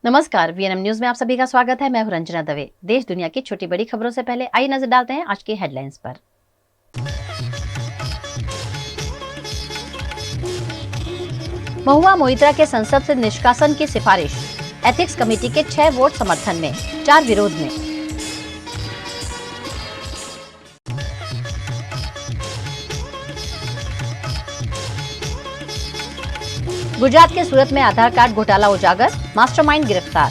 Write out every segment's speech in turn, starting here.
नमस्कार, VNM news में आप सभी का स्वागत है। मैं हूं रंजना दवे। देश दुनिया की छोटी बड़ी खबरों से पहले आइए नजर डालते हैं आज की हेडलाइंस पर। महुआ मोइत्रा के संसद से निष्कासन की सिफारिश, एथिक्स कमेटी के 6 वोट समर्थन में, 4 विरोध में। गुजरात के सूरत में आधार कार्ड घोटाला उजागर, मास्टरमाइंड गिरफ्तार।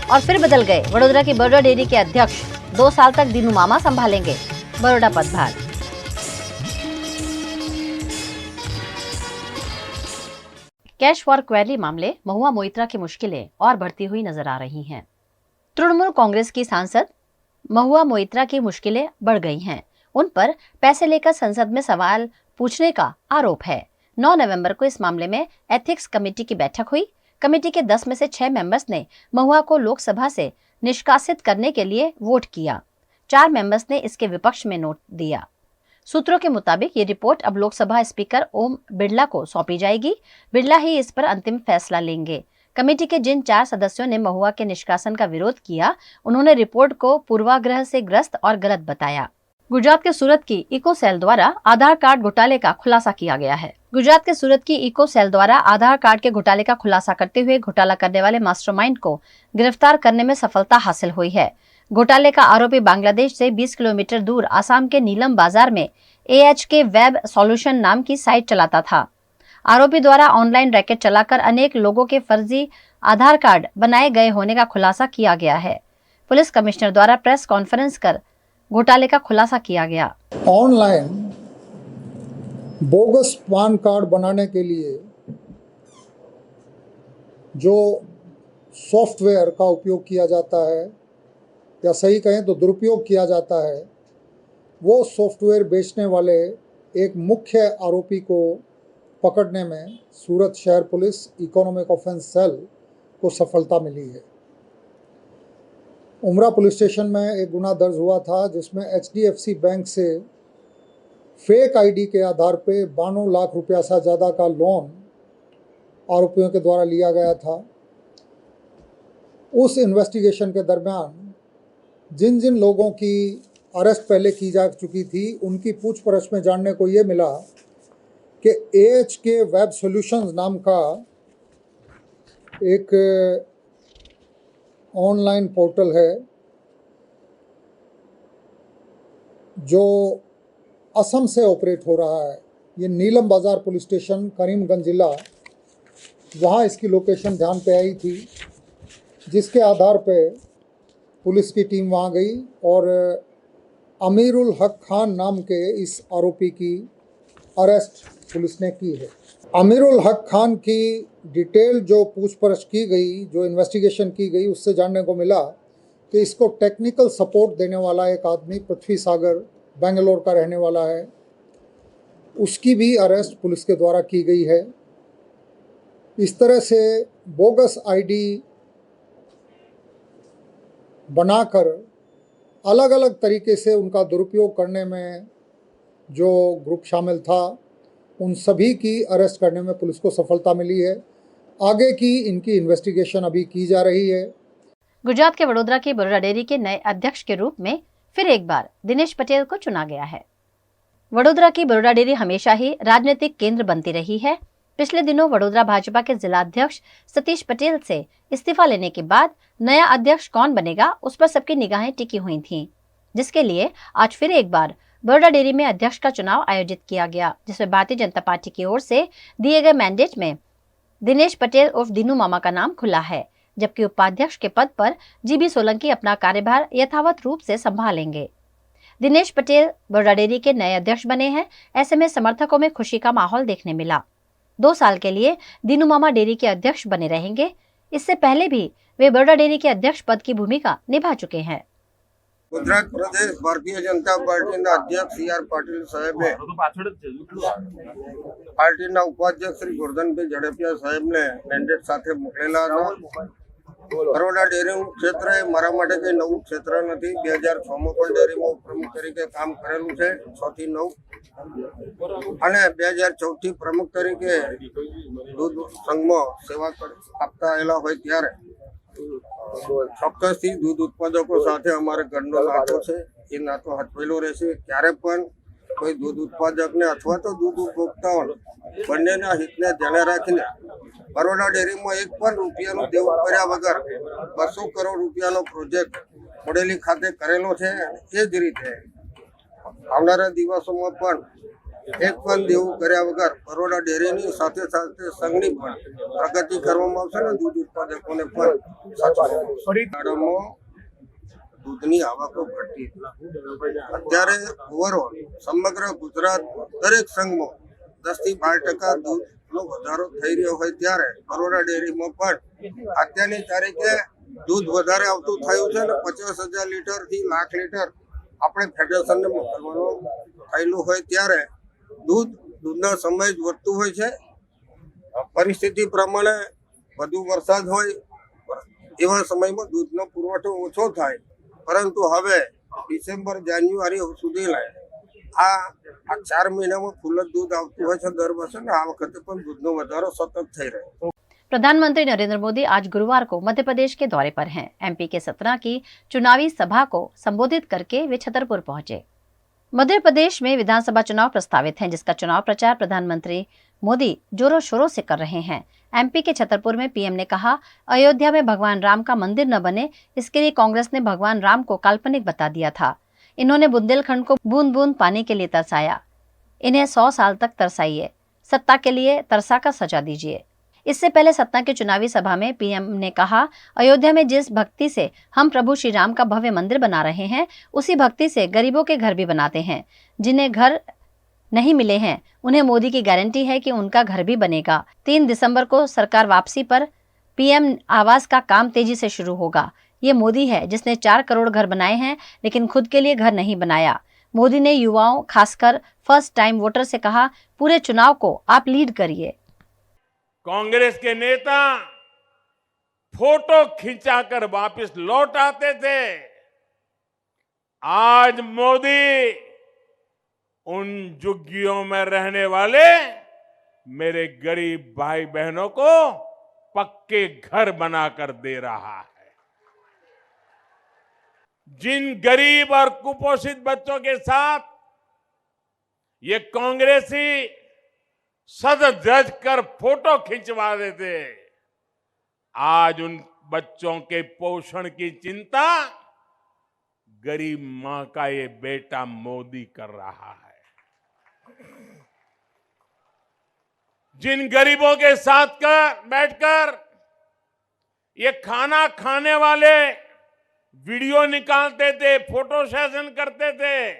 और फिर बदल गए वडोदरा की बड़ौदा डेयरी के अध्यक्ष, 2 साल तक दीनू मामा संभालेंगे बड़ौदा पदभार। कैश फॉर क्वेरी मामले महुआ मोइत्रा की मुश्किलें और बढ़ती हुई नजर आ रही हैं। तृणमूल कांग्रेस की सांसद महुआ मोइत्रा की मुश्किलें बढ़ गई हैं। उन पर पैसे लेकर संसद में सवाल पूछने का आरोप है। 9 नवंबर को इस मामले में एथिक्स कमेटी की बैठक हुई। कमेटी के 10 में से 6 मेंबर्स ने महुआ को लोकसभा से निष्कासित करने के लिए वोट किया। 4 मेंबर्स ने इसके विपक्ष में नोट दिया। सूत्रों के मुताबिक ये रिपोर्ट अब लोकसभा स्पीकर ओम बिरला को सौंपी जाएगी। बिरला ही इस पर अंतिम फैसला लेंगे। कमेटी के जिन 4 सदस्यों ने महुआ के निष्कासन का विरोध किया, उन्होंने रिपोर्ट को पूर्वाग्रह से ग्रस्त और गलत बताया। गुजरात के सूरत की इको सेल द्वारा आधार कार्ड घोटाले का खुलासा किया गया है। गुजरात के सूरत की इको सेल द्वारा आधार कार्ड के घोटाले का खुलासा करते हुए घोटाला करने वाले मास्टरमाइंड को गिरफ्तार करने में सफलता हासिल हुई है। घोटाले का आरोपी बांग्लादेश से 20 किलोमीटर दूर आसाम के नीलम बाजार में AHK वेब सॉल्यूशन नाम की साइट चलाता था। आरोपी द्वारा ऑनलाइन रैकेट चलाकर अनेक लोगों के फर्जी आधार कार्ड बनाए गए होने का खुलासा किया गया है। पुलिस कमिश्नर द्वारा प्रेस कॉन्फ्रेंस कर घोटाले का खुलासा किया गया। ऑनलाइन बोगस पान कार्ड बनाने के लिए जो सॉफ्टवेयर का उपयोग किया जाता है, या सही कहें तो दुरुपयोग किया जाता है, वो सॉफ्टवेयर बेचने वाले एक मुख्य आरोपी को पकड़ने में सूरत शहर पुलिस इकोनॉमिक ऑफेंस सेल को सफलता मिली है। उमरा पुलिस स्टेशन में एक गुना दर्ज हुआ था जिसमें HDFC बैंक से फेक ID के आधार पे 92 लाख रुपया से ज़्यादा का लोन आरोपियों के द्वारा लिया गया था। उस इन्वेस्टिगेशन के दरमियान जिन जिन लोगों की अरेस्ट पहले की जा चुकी थी, उनकी पूछपरछ में जानने को ये मिला कि AHK वेब सॉल्यूशंस नाम का एक ऑनलाइन पोर्टल है जो असम से ऑपरेट हो रहा है। ये नीलम बाजार पुलिस स्टेशन, करीमगंज जिला, वहाँ इसकी लोकेशन ध्यान पे आई थी, जिसके आधार पे पुलिस की टीम वहाँ गई और अमीरुल हक खान नाम के इस आरोपी की अरेस्ट पुलिस ने की है। अमीरुल हक खान की डिटेल जो पूछपरछ की गई, जो इन्वेस्टिगेशन की गई, उससे जानने को मिला कि इसको टेक्निकल सपोर्ट देने वाला एक आदमी पृथ्वी सागर बेंगलोर का रहने वाला है, उसकी भी अरेस्ट पुलिस के द्वारा की गई है। इस तरह से बोगस ID बनाकर अलग अलग तरीके से उनका दुरुपयोग करने में जो ग्रुप शामिल था, उन सभी की अरेस्ट करने में पुलिस को सफलता मिली है। आगे की इनकी इन्वेस्टिगेशन अभी की जा रही है। गुजरात के वडोदरा की बड़ौदा डेयरी के नए अध्यक्ष के रूप में फिर एक बार दिनेश पटेल को चुना गया है। वडोदरा की बड़ौदा डेयरी हमेशा ही राजनीतिक केंद्र बनती रही है। पिछले दिनों वडोदरा भाजपा के जिला अध्यक्ष सतीश पटेल से इस्तीफा लेने के बाद नया अध्यक्ष कौन बनेगा, उस पर सबकी निगाहें टिकी हुई थीं, जिसके लिए आज फिर एक बार बड़ौदा डेयरी में अध्यक्ष का चुनाव आयोजित किया गया, जिसमें भारतीय जनता पार्टी की ओर से दिए गए मैंडेट में दिनेश पटेल उर्फ दीनू मामा का नाम खुला है, जबकि उपाध्यक्ष के पद पर GB सोलंकी अपना कार्यभार यथावत रूप से संभालेंगे। दिनेश पटेल बड़ौदा डेयरी के नए अध्यक्ष बने हैं। ऐसे में समर्थकों में खुशी का माहौल देखने मिला। 2 साल के लिए दीनू मामा डेयरी के अध्यक्ष बने रहेंगे। इससे पहले भी वे बड़ौदा डेयरी के अध्यक्ष पद की भूमिका निभा चुके हैं। गुजरात प्रदेश भारतीय जनता पार्टी अध्यक्ष CR पाटिल साहेब ने पार्टी उपाध्यक्ष श्री गोवर्धन भाई झड़पिया साहेब ने मैंडेट साथे मोकलेला था બરોડા ડેરીનું ક્ષેત્ર એ મારા માટે કંઈ નવું ક્ષેત્ર નથી. 2006માં પણ ડેરીમાં પ્રમુખ તરીકે કામ કરેલું છે, 6 થી 9, અને 2014 થી પ્રમુખ તરીકે દૂધ સંઘમાં સેવા આપતા આવેલા હોય ત્યારે ચોક્કસથી દૂધ ઉત્પાદકો સાથે અમારે ઘરનો નાતો છે. એ નાતો હચવેલો રહેશે. ક્યારે પણ કોઈ દૂધ ઉત્પાદકને અથવા તો દૂધ ઉપભોક્તાઓ બંનેના હિતને ધ્યાને રાખીને બરોડા ડેરીમાં એક પણ રૂપિયાનું દેવું કર્યા વગર 200 કરોડ રૂપિયાનો પ્રોજેક્ટ મોડેલી ખાતે કરેલો છે. એ જ રીતે આવનારા દિવસોમાં પણ એક પણ દેવું કર્યા વગર બરોડા ડેરીની સાથે સાથે સંઘની પણ પ્રગતિ કરવામાં આવશે ને દૂધ ઉત્પાદકોને પણ સાચવવામાં. દૂધની આવકો ઘટી અત્યારે ઓવરઓલ સમગ્ર ગુજરાત દરેક સંઘમાં 10 થી 12% દૂધનો વધારો થઈ રહ્યો હોય ત્યારે બરોડા ડેરીમાં પણ અત્યારની તારીખે દૂધ વધારે આવતું થયું છે અને 50,000 લીટર થી 1,00,000 લીટર આપણે ફેડરેશનને મોકલવાનું થયેલું હોય ત્યારે દૂધના સમય જ વધતું હોય છે. પરિસ્થિતિ પ્રમાણે વધુ વરસાદ હોય એવા સમયમાં દૂધનો પુરવઠો ઓછો થાય, પરંતુ હવે ડિસેમ્બર જાન્યુઆરી સુધી આ 4 મહિનામાં ફૂલ જ દૂધ આવતું હોય છે દર વર્ષે, ને આ વખતે પણ દૂધનો વધારો सतत થઈ રહ્યો. प्रधानमंत्री नरेंद्र मोदी आज गुरुवार को मध्य प्रदेश के दौरे पर हैं। एमपी के सतना की चुनावी सभा को संबोधित करके वे छतरपुर पहुंचे। मध्य प्रदेश में विधानसभा चुनाव प्रस्तावित हैं, जिसका चुनाव प्रचार प्रधानमंत्री मोदी जोरों शोरों से कर रहे हैं। एमपी के छतरपुर में पीएम ने कहा, अयोध्या में भगवान राम का मंदिर न बने, इसके लिए कांग्रेस ने भगवान राम को काल्पनिक बता दिया था। इन्होंने बुंदेलखंड को बूंद बूंद पानी के लिए तरसाया। इन्हें 100 साल तक तरसाइए, सत्ता के लिए तरसा कर सजा दीजिए। इससे पहले सतना की चुनावी सभा में पीएम ने कहा, अयोध्या में जिस भक्ति से हम प्रभु श्री राम का भव्य मंदिर बना रहे हैं, उसी भक्ति से गरीबों के घर भी बनाते हैं। जिन्हें घर नहीं मिले हैं उन्हें मोदी की गारंटी है कि उनका घर भी बनेगा। 3 दिसंबर को सरकार वापसी पर पीएम आवास का काम तेजी से शुरू होगा। ये मोदी है जिसने 4 करोड़ घर बनाए हैं, लेकिन खुद के लिए घर नहीं बनाया। मोदी ने युवाओं, खासकर फर्स्ट टाइम वोटर से कहा, पूरे चुनाव को आप लीड करिए। कांग्रेस के नेता फोटो खिंचाकर वापस लौट आते थे। आज मोदी उन झुग्गियों में रहने वाले मेरे गरीब भाई बहनों को पक्के घर बनाकर दे रहा है। जिन गरीब और कुपोषित बच्चों के साथ ये कांग्रेसी सज धज कर फोटो खिंचवा देते, आज उन बच्चों के पोषण की चिंता गरीब मां का ये बेटा मोदी कर रहा है। जिन गरीबों के साथ बैठकर ये खाना खाने वाले वीडियो निकालते थे, फोटो सेशन करते थे,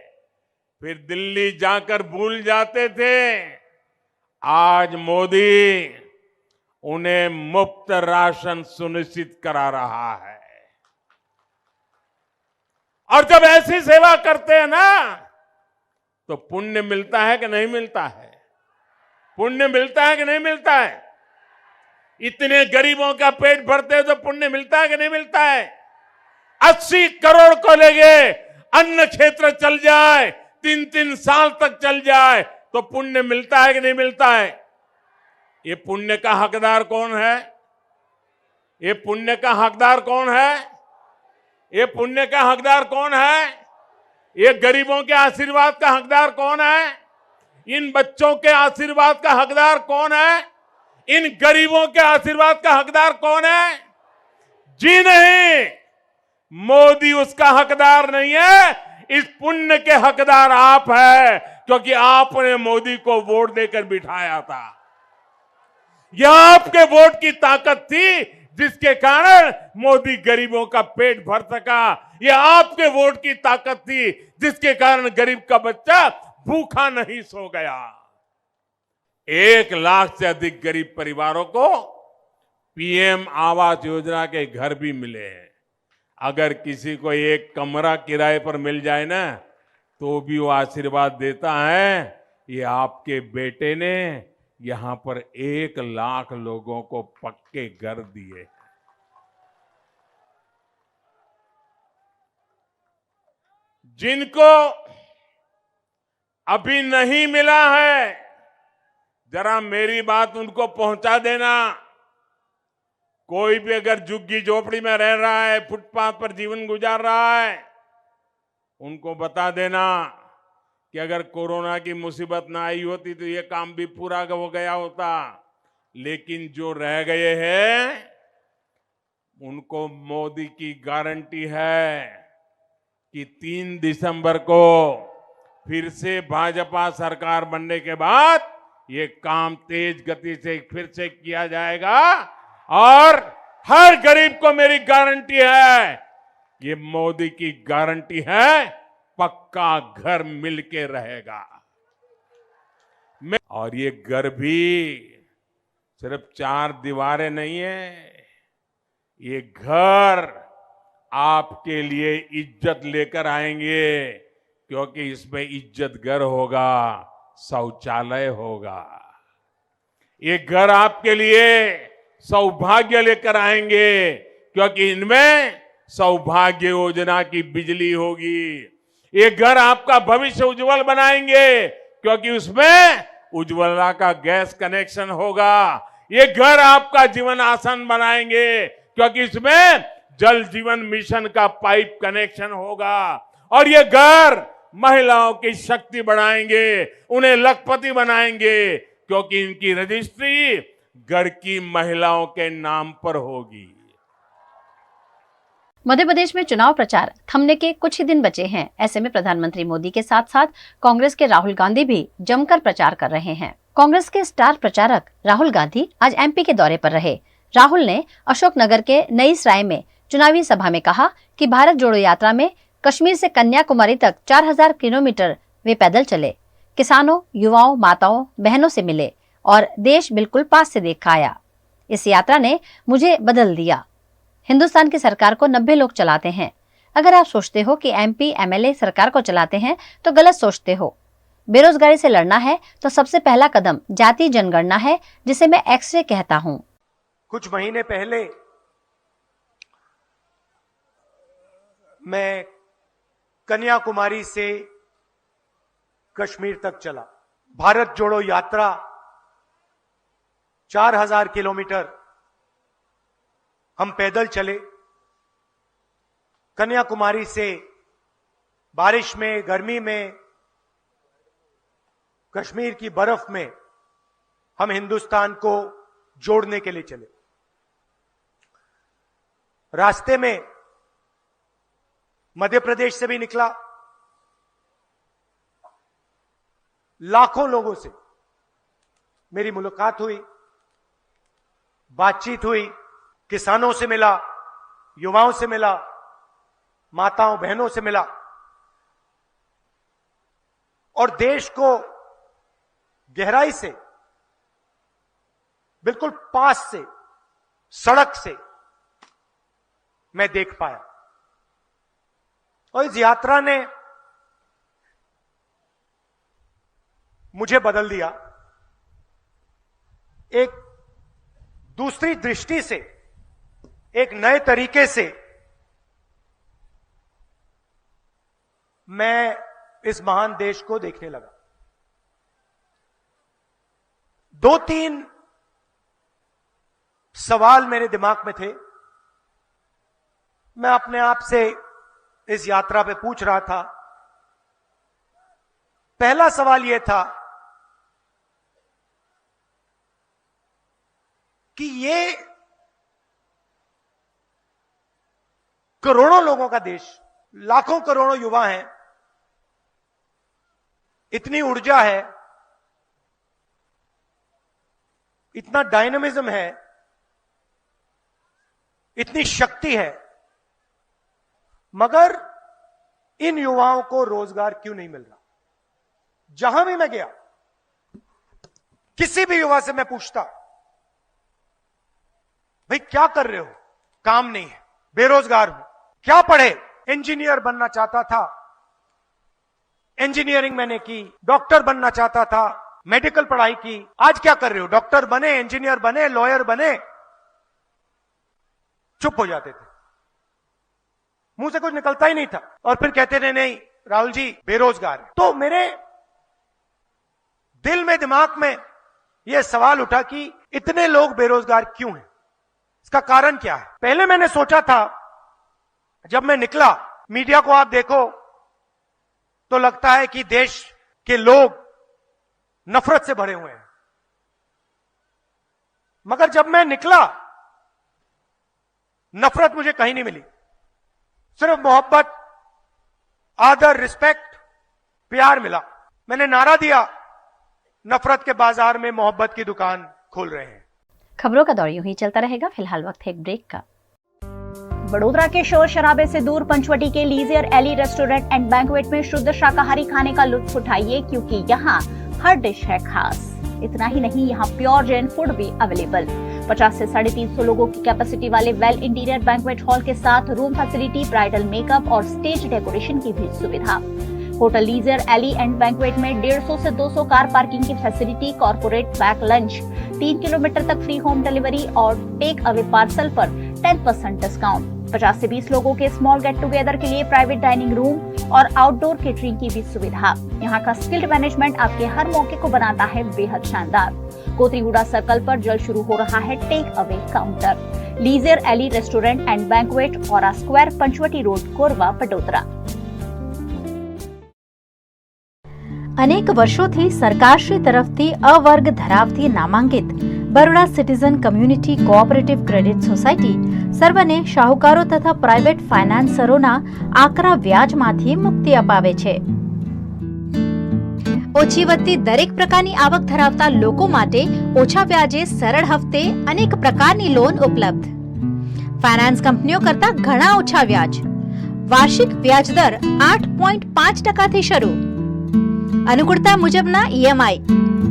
फिर दिल्ली जाकर भूल जाते थे, आज मोदी उन्हें मुफ्त राशन सुनिश्चित करा रहा है। और जब ऐसी सेवा करते हैं ना, तो पुण्य मिलता है कि नहीं मिलता है? पुण्य मिलता है कि नहीं मिलता है? इतने गरीबों का पेट भरते हैं तो पुण्य मिलता है कि नहीं मिलता है? 80 करोड़ को लेके अन्न क्षेत्र चल जाए, 3-3 साल तक चल जाए, तो पुण्य मिलता है कि नहीं मिलता है? ये पुण्य का हकदार कौन है? ये पुण्य का हकदार कौन है? ये पुण्य का हकदार कौन है? ये गरीबों के आशीर्वाद का हकदार कौन है? इन बच्चों के आशीर्वाद का हकदार कौन है? इन गरीबों के आशीर्वाद का हकदार कौन है? जी नहीं, मोदी उसका हकदार नहीं है। इस पुण्य के हकदार आप है, क्योंकि आपने मोदी को वोट देकर बिठाया था। यह आपके वोट की ताकत थी जिसके कारण मोदी गरीबों का पेट भर सका। यह आपके वोट की ताकत थी जिसके कारण गरीब का बच्चा भूखा नहीं सो गया। 1 लाख से अधिक गरीब परिवारों को पीएम आवास योजना के घर भी मिले हैं। अगर किसी को एक कमरा किराए पर मिल जाए ना, तो भी वो आशीर्वाद देता है, ये आपके बेटे ने यहां पर 1 लाख लोगों को पक्के घर दिए। जिनको अभी नहीं मिला है, जरा मेरी बात उनको पहुंचा देना। कोई भी अगर झुग्गी झोपड़ी में रह रहा है, फुटपाथ पर जीवन गुजार रहा है, उनको बता देना कि अगर कोरोना की मुसीबत ना आई होती तो ये काम भी पूरा हो गया होता। लेकिन जो रह गए हैं उनको मोदी की गारंटी है कि 3 दिसंबर को फिर से भाजपा सरकार बनने के बाद ये काम तेज गति से फिर से किया जाएगा। और हर गरीब को मेरी गारंटी है, ये मोदी की गारंटी है, पक्का घर मिलके रहेगा। और ये घर भी सिर्फ 4 दीवारें नहीं है, ये घर आपके लिए इज्जत लेकर आएंगे, क्योंकि इसमें इज्जत घर होगा, शौचालय होगा। ये घर आपके लिए सौभाग्य लेकर आएंगे, क्योंकि इनमें सौभाग्य योजना की बिजली होगी। ये घर आपका भविष्य उज्जवल बनाएंगे, क्योंकि उसमें उज्ज्वला का गैस कनेक्शन होगा। ये घर आपका जीवन आसान बनाएंगे, क्योंकि इसमें जल जीवन मिशन का पाइप कनेक्शन होगा। और ये घर महिलाओं की शक्ति बढ़ाएंगे, उन्हें लखपति बनाएंगे, क्योंकि इनकी रजिस्ट्री घर की महिलाओं के नाम पर होगी। मध्य प्रदेश में चुनाव प्रचार थमने के कुछ ही दिन बचे हैं। ऐसे में प्रधानमंत्री मोदी के साथ साथ कांग्रेस के राहुल गांधी भी जमकर प्रचार कर रहे हैं। कांग्रेस के स्टार प्रचारक राहुल गांधी आज एमपी के दौरे पर रहे। राहुल ने अशोकनगर के नई सराय में चुनावी सभा में कहा कि भारत जोड़ो यात्रा में कश्मीर से कन्याकुमारी तक 4000 किलोमीटर वे पैदल चले, किसानों, युवाओं, माताओं, बहनों से मिले और देश बिल्कुल पास से देखा आया। इस यात्रा ने मुझे बदल दिया। हिंदुस्तान की सरकार को 90 लोग चलाते हैं। अगर आप सोचते हो कि एमपी एमएलए सरकार को चलाते हैं तो गलत सोचते हो। बेरोजगारी से लड़ना है तो सबसे पहला कदम जाति जनगणना है, जिसे मैं एक्स-रे कहता हूँ। कुछ महीने पहले मैं कन्याकुमारी से कश्मीर तक चला। भारत जोड़ो यात्रा 4000 किलोमीटर हम पैदल चले। कन्याकुमारी से बारिश में, गर्मी में, कश्मीर की बर्फ में हम हिंदुस्तान को जोड़ने के लिए चले। रास्ते में मध्य प्रदेश से भी निकला। लाखों लोगों से मेरी मुलाकात हुई, बातचीत हुई, किसानों से मिला, युवाओं से मिला, माताओं बहनों से मिला और देश को गहराई से, बिल्कुल पास से, सड़क से मैं देख पाया। और इस यात्रा ने मुझे बदल दिया। एक दूसरी दृष्टि से, एक नए तरीके से मैं इस महान देश को देखने लगा। 2-3 सवाल मेरे दिमाग में थे। मैं अपने आप से इस यात्रा पे पूछ रहा था। पहला सवाल यह था कि ये करोड़ों लोगों का देश, लाखों करोड़ों युवा हैं, इतनी ऊर्जा है, इतना डायनामिज्म है, इतनी शक्ति है, मगर इन युवाओं को रोजगार क्यों नहीं मिल रहा? जहां भी मैं गया, किसी भी युवा से मैं पूछता, भाई क्या कर रहे हो? काम नहीं है, बेरोजगार हूं। क्या पढ़े? इंजीनियर बनना चाहता था, इंजीनियरिंग मैंने की। डॉक्टर बनना चाहता था, मेडिकल पढ़ाई की। आज क्या कर रहे हो? डॉक्टर बने, इंजीनियर बने, लॉयर बने। चुप हो जाते थे, मुंह से कुछ निकलता ही नहीं था। और फिर कहते थे नहीं, राहुल जी बेरोजगार है। तो मेरे दिल में दिमाग में यह सवाल उठा कि इतने लोग बेरोजगार क्यों हैं, इसका कारण क्या है। पहले मैंने सोचा था, जब मैं निकला, मीडिया को आप देखो तो लगता है कि देश के लोग नफरत से भरे हुए हैं, मगर जब मैं निकला नफरत मुझे कहीं नहीं मिली, सिर्फ मोहब्बत, आदर, रिस्पेक्ट, प्यार मिला। मैंने नारा दिया, नफरत के बाजार में मोहब्बत की दुकान खोल रहे हैं। खबरों का दौर यूं ही चलता रहेगा। फिलहाल वक्त है एक ब्रेक का। वडोदरा के शोर शराबे से दूर पंचवटी के लीजियर एली रेस्टोरेंट एंड बैंक्वेट में शुद्ध शाकाहारी खाने का लुत्फ उठाइए, क्योंकि यहाँ हर डिश है खास। इतना ही नहीं, यहाँ प्योर जैन फूड भी अवेलेबल। 50 से 350 लोगों की कैपेसिटी वाले वेल इंटीरियर बैंक्वेट हॉल के साथ रूम फैसिलिटी, ब्राइडल मेकअप और स्टेज डेकोरेशन की भी सुविधा। होटल लीजियर एली एंड बैंक्वेट में 150 से 200 कार पार्किंग की facility, corporate pack lunch, 3 kilometre तक फ्री होम डिलीवरी और टेक अवे पार्सल पर 10% डिस्काउंट। 50 से 20 लोगों के स्मॉल गेट टुगेदर के लिए प्राइवेट डाइनिंग रूम और आउटडोर केटरिंग की भी सुविधा। यहाँ का स्किल्ड मैनेजमेंट आपके हर मौके को बनाता है बेहद शानदार। कोतरीगुड़ा सर्कल पर जल्द शुरू हो रहा है टेक अवे काउंटर। लीजियर एली restaurant and banquet, Aura square, Panchvati road, Korba, Vadodara. અનેક વર્ષોથી સરકારશ્રી તરફથી અવર્ગ ધરાવતી નામાંકિત Baroda citizen community cooperative credit society સર્વને શાહુકારો તથા પ્રાઇવેટ ફાઇનાન્સરોના આકરા વ્યાજમાંથી મુક્તિ અપાવે છે। ઓછી વત્તી દરેક પ્રકારની આવક ધરાવતા લોકો માટે ઓછા વ્યાજે સરળ હપ્તે અનેક પ્રકારની લોન ઉપલબ્ધ। ફાઇનાન્સ કંપનીઓ કરતા ઘણા ઓછા વ્યાજ। વાર્ષિક વ્યાજ દર 8.5% શરૂ। अनुकूलता मुजबना ईएमआई।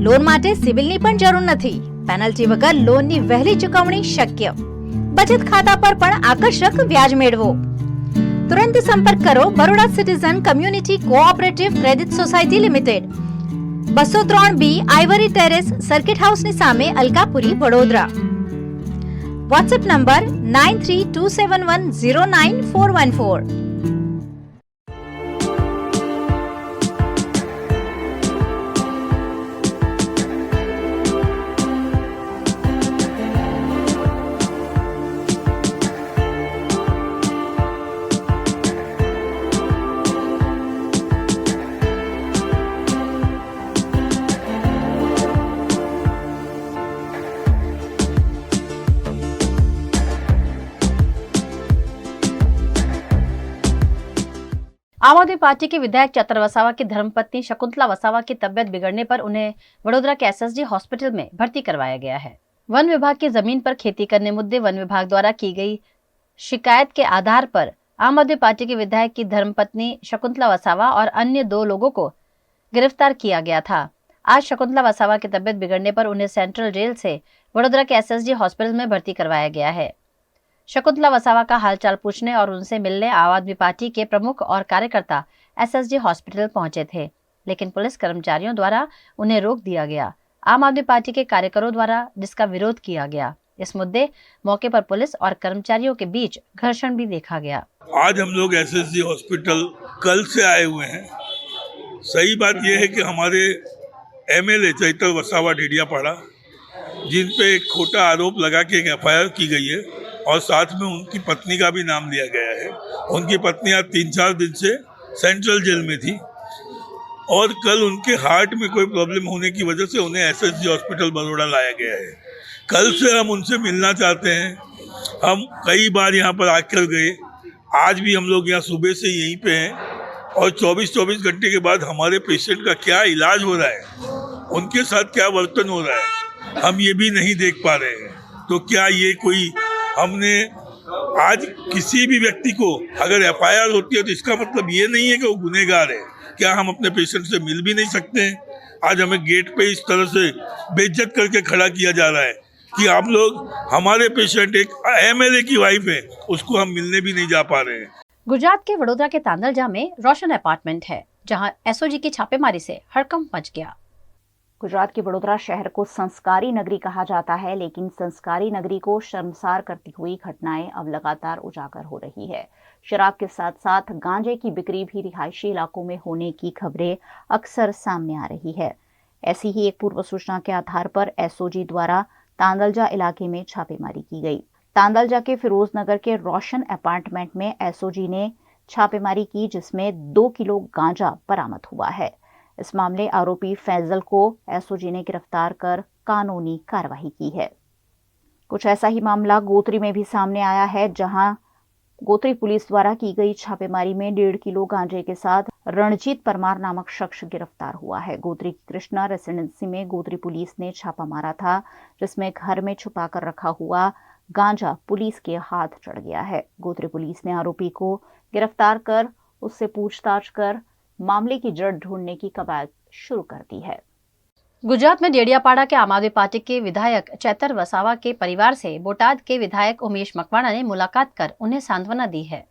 लोन माटे सिविलनी पण जरूर नथी। पेनल्टी वगर लोननी वहेली चुकवणी शक्य। बचत खाता पर पण आकर्षक व्याज मेळवो। तुरंत संपर्क करो Baroda citizen community cooperative credit society limited, 203B Ivory terrace, circuit house ની સામે, અલકાપુરી, વડોદરા। WhatsApp number 9327109414। आम आदमी पार्टी के विधायक चतर वसावा की धर्मपत्नी शकुंतला वसावा की तबियत बिगड़ने पर उन्हें वडोदरा के एसएसजी हॉस्पिटल में भर्ती करवाया गया है। वन विभाग की जमीन पर खेती करने मुद्दे वन विभाग द्वारा की गई शिकायत के आधार पर आम आदमी पार्टी के विधायक की धर्मपत्नी शकुंतला वसावा और अन्य 2 लोगों को गिरफ्तार किया गया था। आज शकुंतला वसावा की तबियत बिगड़ने पर उन्हें सेंट्रल जेल से वडोदरा के एसएसजी हॉस्पिटल में भर्ती करवाया गया है। शकुंतला वसावा का हालचाल पूछने और उनसे मिलने आम आदमी पार्टी के प्रमुख और कार्यकर्ता एसएसजी हॉस्पिटल पहुंचे थे, लेकिन पुलिस कर्मचारियों द्वारा उन्हें रोक दिया गया। आम आदमी पार्टी के कार्यकरों द्वारा जिसका विरोध किया गया। इस मुद्दे मौके पर पुलिस और कर्मचारियों के बीच घर्षण भी देखा गया। आज हम लोग एसएसजी हॉस्पिटल कल से आए हुए हैं। सही बात यह है कि हमारे एमएलए चैतर वसावा डेडियापाड़ा, जिन पे एक खोटा आरोप लगा के एक एफआईआर की गई है और साथ में उनकी पत्नी का भी नाम लिया गया है। उनकी पत्नी आज 3-4 दिन से सेंट्रल जेल में थी और कल उनके हार्ट में कोई प्रॉब्लम होने की वजह से उन्हें एसएसजी हॉस्पिटल बड़ौदा लाया गया है। कल से हम उनसे मिलना चाहते हैं। हम कई बार यहाँ पर आकर गए, आज भी हम लोग यहाँ सुबह से यहीं पे हैं और 24-24 घंटे के बाद हमारे पेशेंट का क्या इलाज हो रहा है, उनके साथ क्या वर्तन हो रहा है, हम ये भी नहीं देख पा रहे हैं। तो क्या ये कोई, हमने आज किसी भी व्यक्ति को अगर एफआईआर होती है तो इसका मतलब ये नहीं है कि वो गुनहगार है। क्या हम अपने पेशेंट से मिल भी नहीं सकते हैं? आज हमें गेट पे इस तरह से बेइज्जत करके खड़ा किया जा रहा है कि आप लोग, हमारे पेशेंट एक एमएलए की वाइफ है, उसको हम मिलने भी नहीं जा पा रहे हैं। गुजरात के वडोदरा के तांदलजा में रोशन अपार्टमेंट है, जहां एसओजी की छापेमारी से हड़कंप मच गया। गुजरात के वडोदरा शहर को संस्कारी नगरी कहा जाता है, लेकिन संस्कारी नगरी को शर्मसार करती हुई घटनाएं अब लगातार उजागर हो रही है। शराब के साथ साथ गांजे की बिक्री भी रिहायशी इलाकों में होने की खबरें अक्सर सामने आ रही है। ऐसी ही एक पूर्व सूचना के आधार पर एसओजी द्वारा तांदलजा इलाके में छापेमारी की गई। तांदलजा के फिरोज नगर के रोशन अपार्टमेंट में एसओजी ने छापेमारी की, जिसमें 2 किलो गांजा बरामद हुआ है। इस मामले आरोपी फैजल को एसओजी ने गिरफ्तार कर कानूनी कार्रवाई की है। कुछ ऐसा ही मामला गोत्री में भी सामने आया है, जहां गोत्री पुलिस द्वारा की गई छापेमारी में 1.5 किलो गांजे के साथ रणजीत परमार नामक शख्स गिरफ्तार हुआ है। गोत्री की कृष्णा रेसिडेंसी में गोत्री पुलिस ने छापा मारा था, जिसमें घर में छुपाकर रखा हुआ गांजा पुलिस के हाथ चढ़ गया है। गोत्री पुलिस ने आरोपी को गिरफ्तार कर उससे पूछताछ कर मामले की जड़ ढूंढने की कवायद शुरू कर दी है। गुजरात में डेडियापाड़ा के आम आदमी पार्टी के विधायक चैतर वसावा के परिवार से बोटाद के विधायक उमेश मकवाणा ने मुलाकात कर उन्हें सांत्वना दी है।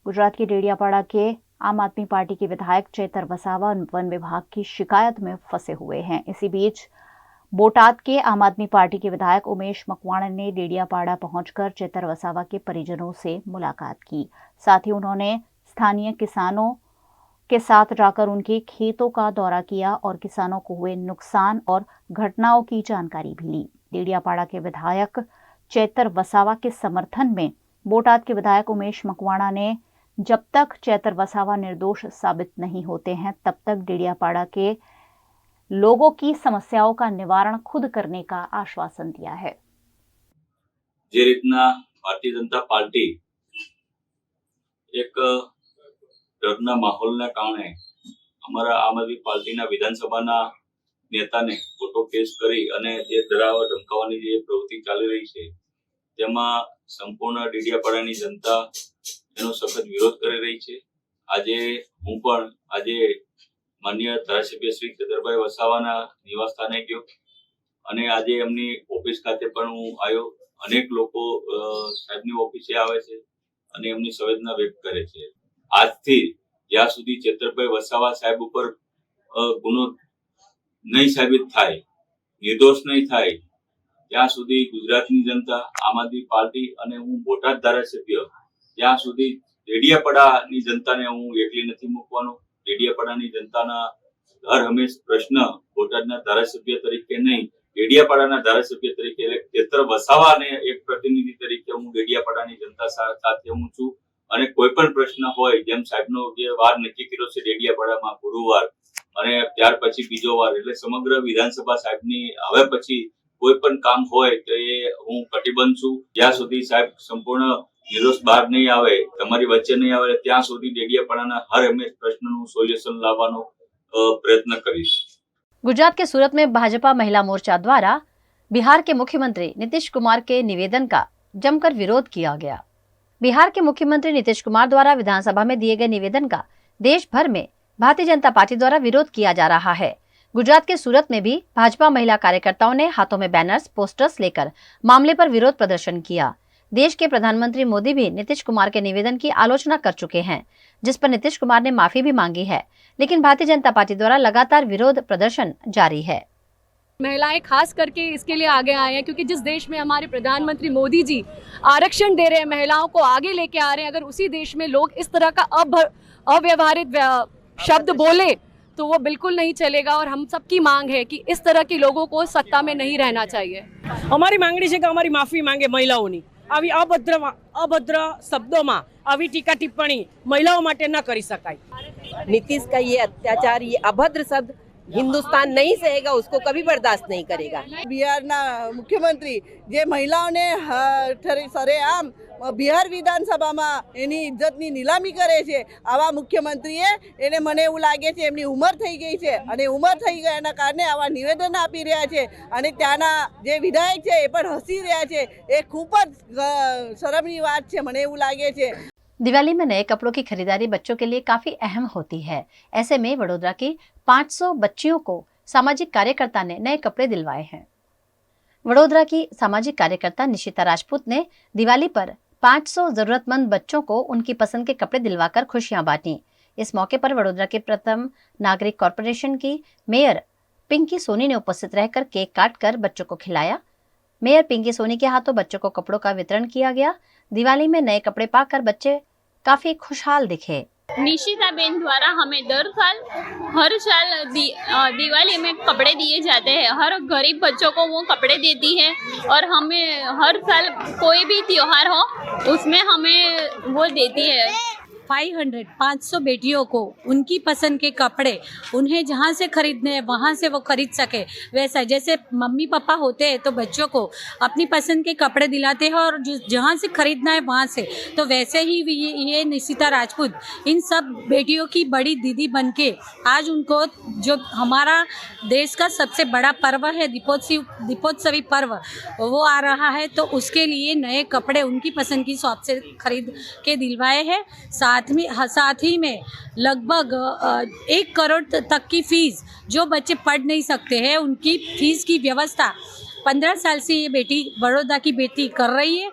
गुजरात के डेडियापाड़ा के आम आदमी पार्टी के विधायक चैतर वसावा वन विभाग की शिकायत में फंसे हुए हैं। इसी बीच बोटाद के आम आदमी पार्टी के विधायक उमेश मकवाणा ने डेडियापाड़ा पहुंचकर चैतर वसावा के परिजनों से मुलाकात की। साथ ही उन्होंने स्थानीय किसानों के साथ जाकर उनके खेतों का दौरा किया और किसानों को हुए नुकसान और घटनाओं की जानकारी भी ली। डेडियापाड़ा के विधायक चैतर वसावा के समर्थन में बोटाद के विधायक उमेश मकवाणा ने जब तक चैतर वसावा निर्दोष साबित नहीं होते हैं तब तक डेडियापाड़ा के लोगों की समस्याओं का निवारण खुद करने का आश्वासन दिया है। જે રીતના ભારતીય જનતા પાર્ટી એક ડરના માહોલના કારણે અમારા આમ આદમી પાર્ટીના વિધાનસભાના નેતાને ખોટો કેસ કરી અને જે ડરાવવા ધમકાવવાની જે પ્રવૃત્તિ ચાલી રહી છે તેમાં સંપૂર્ણ ડેડિયાપાડાની જનતા એનો સખત વિરોધ કરી રહી છે। આજે માન્ય ધારાસભ્ય શ્રી ચેતરભાઈ વસાવાના નિવાસ સ્થાને ગયો અને આજે એમની ઓફિસ ખાતે પણ હું આવ્યો। અનેક લોકો સાહેબની ઓફિસે આવે છે અને એમની સંવેદના વ્યક્ત કરે છે। આજથી જ્યાં સુધી ચેતરભાઈ વસાવા સાહેબ ઉપર ગુનો નહીં સાબિત થાય, નિર્દોષ નહીં થાય, ત્યાં સુધી ગુજરાતની જનતા આમ આદમી પાર્ટી અને હું બોટાદ ધારાસભ્ય ત્યાં સુધી ડેડિયાપાડાની જનતાને હું એકલી નથી મૂકવાનો। ડેડિયાપાડાની જનતાના હર હંમેશ પ્રશ્ન બોટાદના ધારાસભ્ય તરીકે નહીં, ડેડિયાપાડાના ધારાસભ્ય તરીકે ચેતર વસાવાને એક પ્રતિનિધિ તરીકે હું ડેડિયાપાડાની જનતા સાથે હું છું અને કોઈ પણ પ્રશ્ન હોય જેમ સાહેબનો જે વાર નક્કી કર્યો છે ડેડિયાપાડામાં ગુરુવાર અને ત્યાર પછી બીજો વાર એટલે સમગ્ર વિધાનસભા સાહેબની હવે પછી કોઈ પણ કામ હોય તો એ હું કટિબદ્ધ છું। જ્યાં સુધી સાહેબ સંપૂર્ણ નિર્દોષ બહાર નહીં આવે, તમારી વચ્ચે નહીં આવે ત્યાં સુધી ડેડિયાપાડાના હર હંમેશ પ્રશ્નનું સોલ્યુશન લાવવાનો પ્રયત્ન કરીશ। गुजरात के सूरत में भाजपा महिला मोर्चा द्वारा बिहार के मुख्यमंत्री नीतीश कुमार के निवेदन का जमकर विरोध किया गया। बिहार के मुख्यमंत्री नीतीश कुमार द्वारा विधानसभा में दिए गए निवेदन का देश भर में भारतीय जनता पार्टी द्वारा विरोध किया जा रहा है। गुजरात के सूरत में भी भाजपा महिला कार्यकर्ताओं ने हाथों में बैनर्स, पोस्टर्स लेकर मामले पर विरोध प्रदर्शन किया। देश के प्रधानमंत्री मोदी भी नीतीश कुमार के निवेदन की आलोचना कर चुके हैं, जिस पर नीतीश कुमार ने माफी भी मांगी है, लेकिन भारतीय जनता पार्टी द्वारा लगातार विरोध प्रदर्शन जारी है। महिलाएं खास करके इसके लिए आगे आए हैं क्योंकि जिस देश में हमारे प्रधानमंत्री मोदी जी आरक्षण दे रहे हैं, महिलाओं को आगे लेके आ रहे हैं, अगर उसी देश में लोग इस तरह का अव्यवहारित शब्द बोले तो वो बिल्कुल नहीं चलेगा। और हम सबकी मांग है कि इस तरह के लोगों को सत्ता में नहीं रहना चाहिए। हमारी मांगनी है कि हमारी माफी मांगे महिलाओनी। આવી અભદ્ર શબ્દોમાં આવી ટીકા ટિપ્પણી મહિલાઓ માટે ન કરી શકાય। नीतीश का ये अत्याचार, ये अभद्र शब्द हिंदुस्तान नहीं सहेगा, उसको कभी बर्दाश्त नहीं करेगा। बिहारना मुख्यमंत्री जे महिलाओने सरेआम बिहार विधानसभाમાં એની ઇજ્જતની નીલામી કરે છે, આવા મુખ્યમંત્રીએ એને મને એવું લાગે છે એમની ઉંમર થઈ ગઈ છે અને ઉંમર થઈ ગયાના કારણે આવા નિવેદન આપી રહ્યા છે અને ત્યાંના જે વિધાયક છે એ પણ હસી રહ્યા છે। એ ખૂબ જ શરમની વાત છે, મને એવું લાગે છે। दिवाली में नए कपड़ों की खरीदारी बच्चों के लिए काफी अहम होती है। ऐसे में वडोदरा की 500 बच्चियों को सामाजिक कार्यकर्ता ने नए कपड़े दिलवाए हैं। वडोदरा की सामाजिक कार्यकर्ता निशिता राजपूत ने दिवाली पर 500 जरूरतमंद बच्चों को उनकी पसंद के कपड़े दिलवाकर खुशियां बांटी। इस मौके पर वडोदरा के प्रथम नागरिक कॉरपोरेशन की मेयर पिंकी सोनी ने उपस्थित रहकर केक काटकर बच्चों को खिलाया। मेयर पिंकी सोनी के हाथों बच्चों को कपड़ों का वितरण किया गया। दिवाली में नए कपड़े पाकर बच्चे काफी खुशहाल दिखे। निशिता बेन द्वारा हमें हर साल दिवाली में कपड़े दिए जाते हैं। हर गरीब बच्चों को वो कपड़े देती है और हमें हर साल कोई भी त्योहार हो उसमें हमें वो देती है। 500 बेटियों को उनकी पसंद के कपड़े उन्हें जहाँ से खरीदने हैं वहाँ से वो खरीद सके, वैसा जैसे मम्मी पापा होते हैं तो बच्चों को अपनी पसंद के कपड़े दिलाते हैं और जहाँ से खरीदना है वहाँ से, तो वैसे ही ये निशिता राजपूत इन सब बेटियों की बड़ी दीदी बनके आज उनको जो हमारा देश का सबसे बड़ा पर्व है दीपोत्सवी पर्व वो आ रहा है, तो उसके लिए नए कपड़े उनकी पसंद की शॉप से खरीद के दिलवाए हैं। साथ ही में लगभग 1 करोड़ तक की फीस जो बच्चे पढ़ नहीं सकते हैं उनकी फीस की व्यवस्था 15 साल से ये बेटी बड़ौदा की बेटी कर रही है।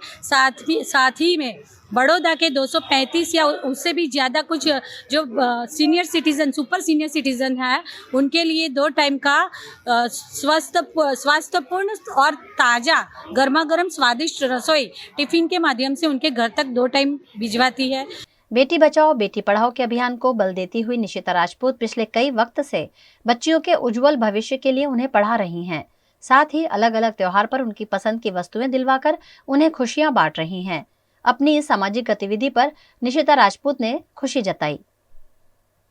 साथ ही में बड़ौदा के 235 या उससे भी ज़्यादा कुछ जो senior citizen super senior citizen है उनके लिए 2 टाइम का स्वास्थ्यपूर्ण और ताज़ा गर्मा गर्म स्वादिष्ट रसोई टिफ़िन के माध्यम से उनके घर तक 2 टाइम भिजवाती है। बेटी बचाओ बेटी पढ़ाओ के अभियान को बल देती हुई निशिता राजपूत पिछले कई वक्त से बच्चियों के उज्जवल भविष्य के लिए उन्हें पढ़ा रही हैं। साथ ही अलग अलग त्योहार पर उनकी पसंद की वस्तुएं दिलवाकर उन्हें खुशियां बांट रही हैं। अपनी इस सामाजिक गतिविधि पर निशिता राजपूत ने खुशी जताई।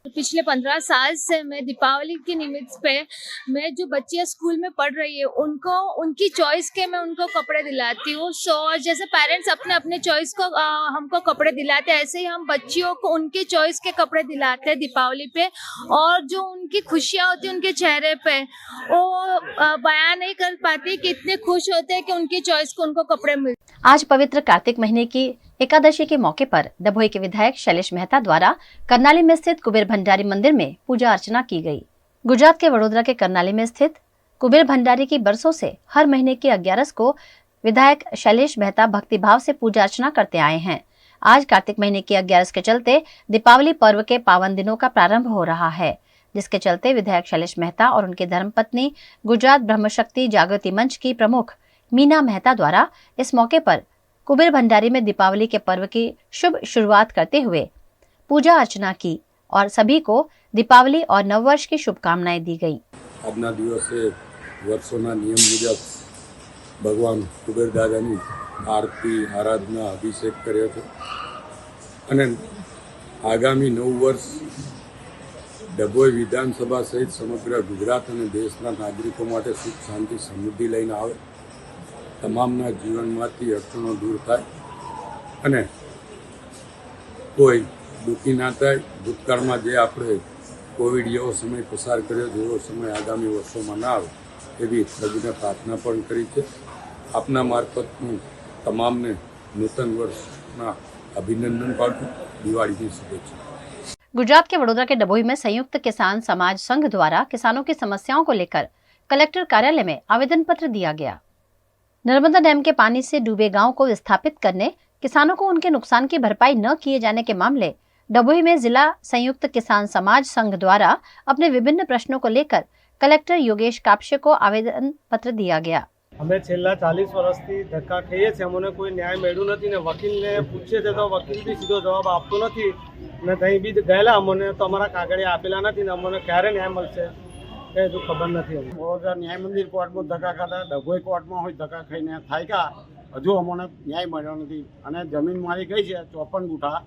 पिछले 15 साल से मैं दीपावली के निमित्त पे मैं जो बच्चियां स्कूल में पढ़ रही है उनको उनकी चॉइस के मैं उनको कपड़े दिलाती हूँ। सो जैसे पेरेंट्स अपने अपने चॉइस को हमको कपड़े दिलाते हैं, ऐसे ही हम बच्चियों को उनके चॉइस के कपड़े दिलाते हैं दीपावली पे। और जो उनकी खुशियाँ होती है उनके चेहरे पे वो बयान नहीं कर पाती कि इतने खुश होते हैं कि उनकी चॉइस को उनको कपड़े मिलते। आज पवित्र कार्तिक महीने की एकादशी के मौके पर डभोई के विधायक शैलेश मेहता द्वारा करनाली में स्थित कुबेर भंडारी मंदिर में पूजा अर्चना की गई। गुजरात के वडोदरा के करनाली में स्थित कुबेर भंडारी की बरसों से हर महीने की 11 को विधायक शैलेश मेहता भक्तिभाव से पूजा अर्चना करते आए हैं। आज कार्तिक महीने की 11 के चलते दीपावली पर्व के पावन दिनों का प्रारंभ हो रहा है, जिसके चलते विधायक शैलेश मेहता और उनकी धर्मपत्नी गुजरात ब्रह्मशक्ति जागृति मंच की प्रमुख मीना मेहता द्वारा इस मौके पर कुबेर भंडारी में दीपावली के पर्व की शुभ शुरुआत करते हुए पूजा अर्चना की और सभी को दीपावली और नववर्ष की शुभकामनाएं दी गई। આજના દિવસે વર્ષોના નિયમ મુજબ ભગવાન કુબેર દાદાની આરતી આરાધના અભિષેક કર્યો છે અને આગામી નવ વર્ષ ડભોઈ વિધાનસભા સહિત સમગ્ર ગુજરાત અને દેશના નાગરિકો માટે સુખ શાંતિ સમૃદ્ધિ લઈને આવે, તમામના જીવનમાંથી અડચણો દૂર થાય અને કોઈ દુઃખી ના થાય। ભૂતકાળમાં જે આપણે કોવિડ જેવો સમય પસાર કર્યો જેવો સમય આગામી વર્ષોમાં ના આવે એવી પ્રભુને પ્રાર્થના પણ કરી છે। આપના મારફત હું તમામને નૂતન વર્ષના અભિનંદન પાઠવું, દિવાળીની શુભેચ્છા। गुजरात के वडोदरा के डभोई में संयुक्त किसान समाज संघ द्वारा किसानों की समस्याओं को लेकर कलेक्टर कार्यालय में आवेदन पत्र दिया गया। नर्मदा डैम के पानी से डूबे गांव को विस्थापित करने, किसानों को उनके नुकसान की भरपाई न किए जाने के मामले डभोई में जिला संयुक्त किसान समाज संघ द्वारा अपने विभिन्न प्रश्नों को लेकर कलेक्टर योगेश कापशे को आवेदन पत्र दिया गया। અમે છેલ્લા 40 વર્ષથી ધક્કા ખાઈએ છીએ, અમને કોઈ ન્યાય મળ્યું નથી ને વકીલને પૂછીએ છે તો વકીલ બી સીધો જવાબ આપતો નથી ને ત્યાં બી ગયેલા અમને તો અમારા કાગળિયા આપેલા નથી ને અમને ક્યારે ન્યાય મળશે એ હજુ ખબર નથી। વડોદરા ન્યાય મંદિર કોર્ટમાં ધક્કા ખાતા, ડભોઈ કોર્ટમાં હોય ધક્કા ખાઈને થાયકા, હજુ અમને ન્યાય મળ્યો નથી અને જમીન મારી ગઈ છે 54 ગુઠા,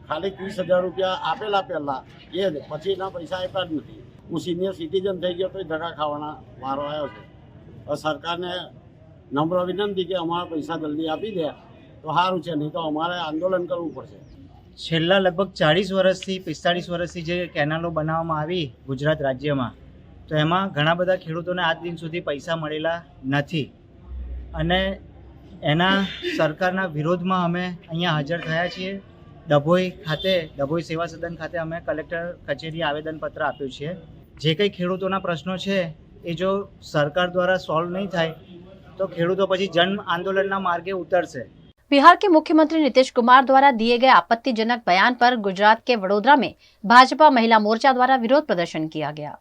ખાલી 30,000 રૂપિયા આપેલા પહેલાં એ જ, પછીના પૈસા આપ્યા જ નથી। હું સિનિયર સિટીઝન થઈ ગયો તો ધક્કા ખાવાના વારો આવ્યો છે। સરકારને નમ્ર વિનંતી કે અમારા પૈસા જલ્દી આપી દે તો સારું છે, નહીં તો અમારે આંદોલન કરવું પડશે। છેલ્લા લગભગ 40 વર્ષથી 45 વર્ષથી જે કેનાલો બનાવવામાં આવી ગુજરાત રાજ્યમાં, તો એમાં ઘણા બધા ખેડૂતોને આજ દિન સુધી પૈસા મળેલા નથી અને એના સરકારના વિરોધમાં અમે અહીંયા હાજર થયા છીએ। ડભોઈ ખાતે, ડભોઈ સેવા સદન ખાતે અમે કલેક્ટર કચેરી આવેદનપત્ર આપ્યું છે। જે કંઈ ખેડૂતોના પ્રશ્નો છે એ જો સરકાર द्वारा सॉल्व नहीं થાય तो ખેડૂતો પછી જન આંદોલનના માર્ગે ઉતરશે। बिहार के मुख्यमंत्री नीतीश कुमार द्वारा दिए गए आपत्तिजनक बयान पर गुजरात के वडोदरा में भाजपा महिला मोर्चा द्वारा विरोध प्रदर्शन किया गया।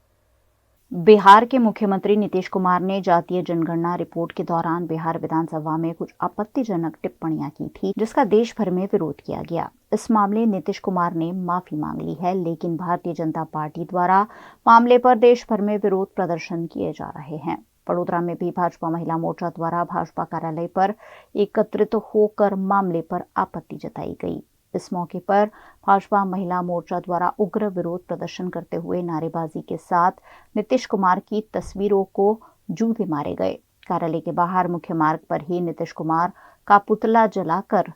बिहार के मुख्यमंत्री नीतीश कुमार ने जातीय जनगणना रिपोर्ट के दौरान बिहार विधानसभा में कुछ आपत्तिजनक टिप्पणियां की थी, जिसका देश भर में विरोध किया गया। इस मामले नीतीश कुमार ने माफी मांग ली है, लेकिन भारतीय जनता पार्टी द्वारा मामले पर देश भर में विरोध प्रदर्शन किए जा रहे हैं। वडोदरा में भी भाजपा महिला मोर्चा द्वारा भाजपा कार्यालय पर एकत्रित होकर मामले पर आपत्ति जताई गई। इस मौके पर भाजपा महिला मोर्चा द्वारा उग्र विरोध प्रदर्शन करते हुए नारेबाजी के साथ नीतीश कुमार की तस्वीरों को जूते मारे गए। कार्यालय के बाहर मुख्य मार्ग पर ही नीतीश कुमार का पुतला जलाकर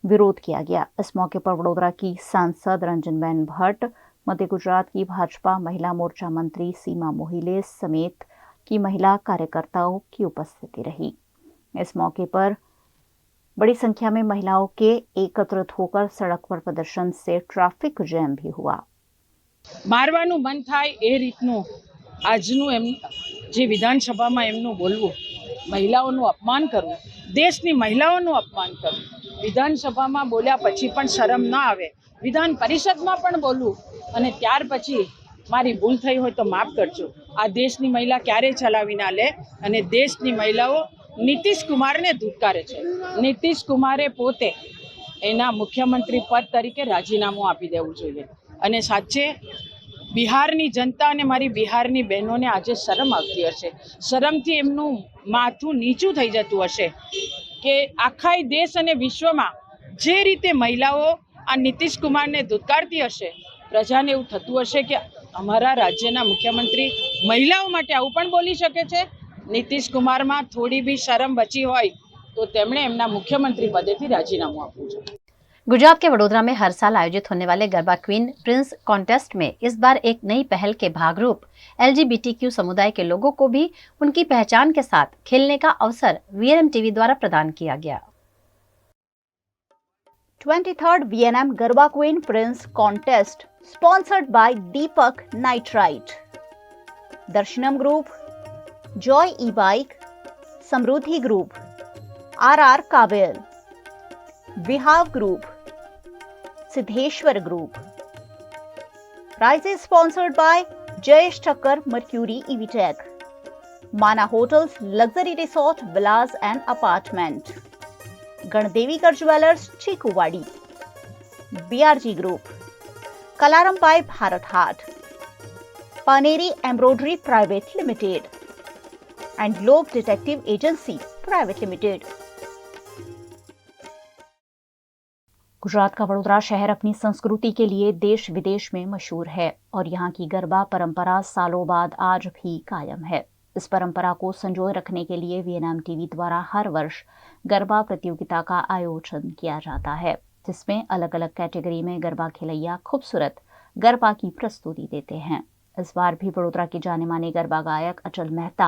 विरोध किया गया। इस मौके पर वडोदरा की सांसद रंजनबेन भट्ट, मध्य गुजरात की भाजपा महिला मोर्चा मंत्री सीमा मोहिले समेत की महिला कार्यकर्ताओं की उपस्थिति रही। इस मौके पर बड़ी संख्या में महिलाओं के एकत्रित होकर सड़क पर प्रदर्शन से ट्रैफिक जैम भी हुआ। મારવાનું મન થાય એ રીતનું આજનું એમ જે વિધાનસભામાં એમનું બોલવું, મહિલાઓનું અપમાન કરવું, દેશની મહિલાઓનું અપમાન કરવું, વિધાનસભામાં બોલ્યા પછી પણ શરમ ન આવે, વિધાન પરિષદમાં પણ બોલવું અને ત્યાર પછી મારી ભૂલ થઈ હોય તો માફ કરજો, આ દેશની મહિલા ક્યારે ચલાવી ના લે અને દેશની મહિલાઓ નીતિશ કુમારને ધુતકારે છે। નીતિશ કુમારે પોતે એના મુખ્યમંત્રી પદ તરીકે રાજીનામું આપી દેવું જોઈએ અને સાચે બિહારની જનતા અને મારી બિહારની બહેનોને આજે શરમ આવતી હશે, શરમથી એમનું માથું નીચું થઈ જતું હશે કે આખા દેશ અને વિશ્વમાં જે રીતે મહિલાઓ આ નીતિશ કુમારને ધુતકારતી હશે, પ્રજાને એવું થતું હશે કે અમારા રાજ્યના મુખ્યમંત્રી મહિલાઓ માટે આવું પણ બોલી શકે છે। નીતિશ કુમારમાં થોડી બી શરમ બચી હોય તો તેમણે એમના મુખ્યમંત્રી પદેથી રાજીનામું આપવું જોઈએ। गुजरात के वडोदरा में हर साल आयोजित होने वाले गरबा क्वीन प्रिंस कॉन्टेस्ट में इस बार एक नई पहल के भागरूप LGBTQ समुदाय के लोगों को भी उनकी पहचान के साथ खेलने का अवसर VNM टीवी द्वारा प्रदान किया गया। 23rd VNM garba queen prince contest sponsored by Deepak nitrite, Darshanam group, Joy e bike, Samruddhi group, RR कावेल, Vihav group, Siddheshwar group. Prizes sponsored by Jayesh Thakkar, Mercury EVTech, Mana Hotels, Luxury Resort, Villas and Apartment, Gandevikar Jewelers, Chikuvadi, BRG Group, Kalaram by Bharat Heart, Paneri Embroidery Private Limited and Globe Detective Agency Private Limited। Gujarat का वडोदरा शहर अपनी संस्कृति के लिए देश विदेश में मशहूर है और यहाँ की गरबा परंपरा सालों बाद आज भी कायम है। इस परंपरा को संजोए रखने के लिए VNM टीवी द्वारा हर वर्ष गरबा प्रतियोगिता का आयोजन किया जाता है, जिसमें अलग अलग कैटेगरी में गरबा खिलैया खूबसूरत गरबा की प्रस्तुति देते हैं। इस बार भी वडोदरा के जाने माने गरबा गायक अचल मेहता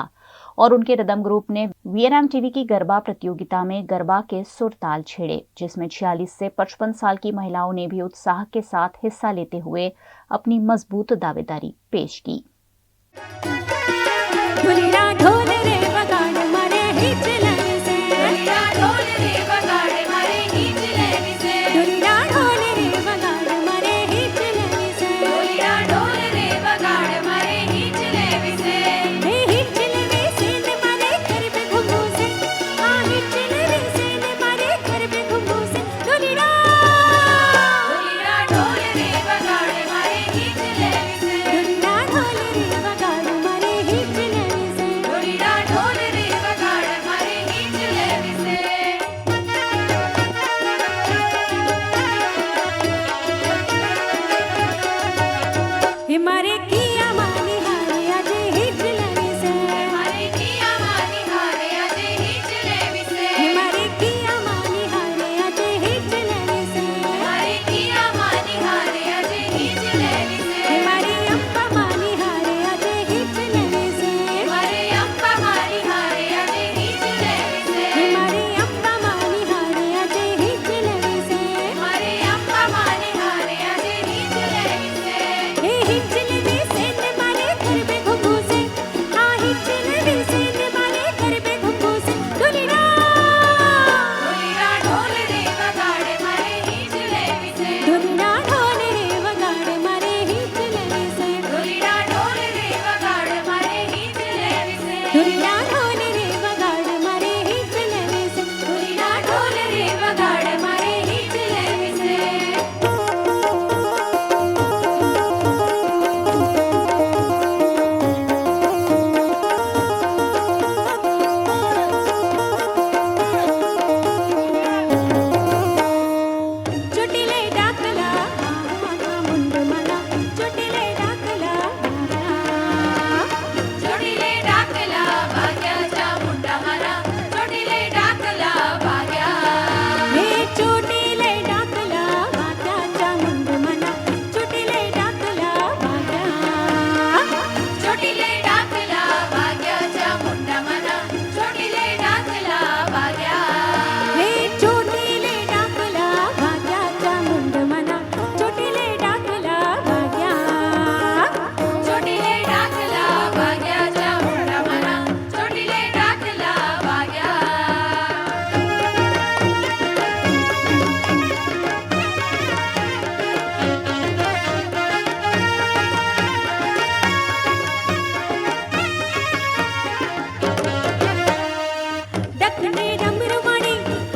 और उनके रिदम ग्रुप ने VNM टीवी की गरबा प्रतियोगिता में गरबा के सुरताल छेड़े, जिसमें 46 से 55 साल की महिलाओं ने भी उत्साह के साथ हिस्सा लेते हुए अपनी मजबूत दावेदारी पेश की।